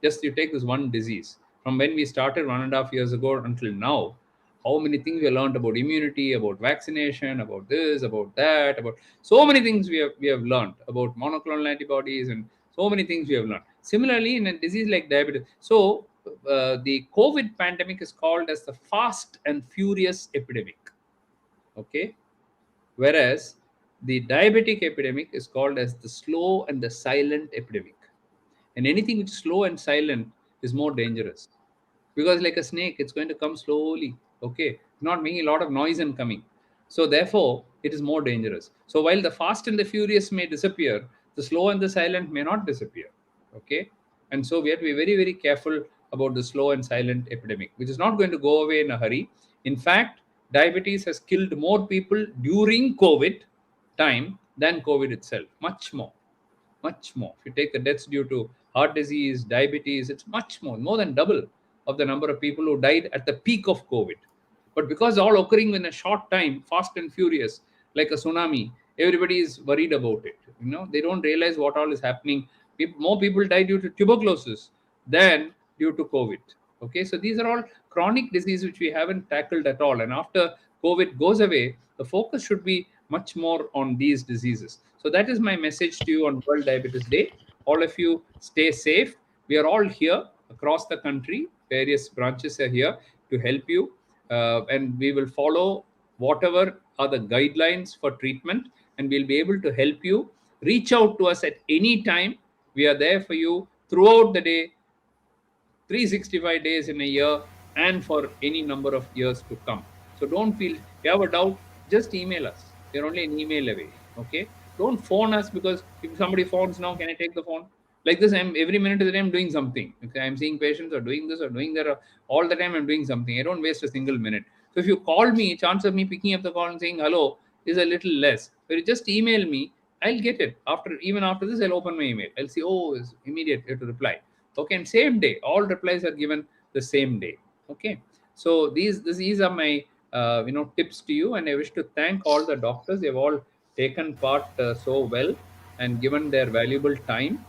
Just you take this one disease. From when we started 1.5 years ago until now, how many things we learned about immunity, about vaccination, about this, about that, about so many things we have learned about monoclonal antibodies, and so many things we have learned. Similarly, in a disease like diabetes, so the COVID pandemic is called as the fast and furious epidemic. Okay, whereas the diabetic epidemic is called as the slow and the silent epidemic. And anything which is slow and silent is more dangerous, because like a snake, it's going to come slowly. Okay, not making a lot of noise and coming. So therefore, it is more dangerous. So while the fast and the furious may disappear, the slow and the silent may not disappear. Okay, and so we have to be very, very careful about the slow and silent epidemic, which is not going to go away in a hurry. In fact, diabetes has killed more people during COVID time than COVID itself. Much more. Much more. If you take the deaths due to heart disease, diabetes, it's much more than double of the number of people who died at the peak of COVID. But because all occurring in a short time, fast and furious, like a tsunami, everybody is worried about it. They don't realize what all is happening. More people die due to tuberculosis than due to COVID. Okay, so these are all chronic diseases which we haven't tackled at all. And after COVID goes away, the focus should be much more on these diseases. So that is my message to you on World Diabetes Day. All of you stay safe. We are all here across the country. Various branches are here to help you. And we will follow whatever are the guidelines for treatment, and we'll be able to help you. Reach out to us at any time. We are there for you throughout the day, 365 days in a year, and for any number of years to come. So don't feel, if you have a doubt, just email us. We're only an email away. Okay, don't phone us, because if somebody phones now, can I take the phone? Like this, I'm every minute of the time doing something. Okay, I'm seeing patients or doing this or doing that, or all the time I'm doing something. I don't waste a single minute. So if you call me, chance of me picking up the call and saying hello is a little less. But you just email me, I'll get it even after this. I'll open my email. I'll see, oh, it's immediate to reply. Okay, and same day, all replies are given the same day. Okay, so these are my tips to you, and I wish to thank all the doctors. They've all taken part so well and given their valuable time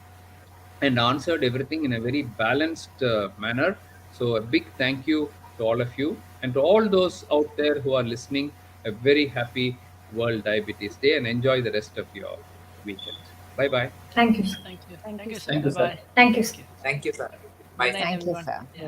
and answered everything in a very balanced manner. So a big thank you to all of you, and to all those out there who are listening. A very happy World Diabetes Day, and enjoy the rest of your weekend. Bye bye. Thank you, sir. Thank you. Thank you, Thank you, sir. sir. Thank you, sir. Bye-bye. Thank you, sir. Thank you, sir. Bye. Good night, Thank you, everyone. sir. Yeah.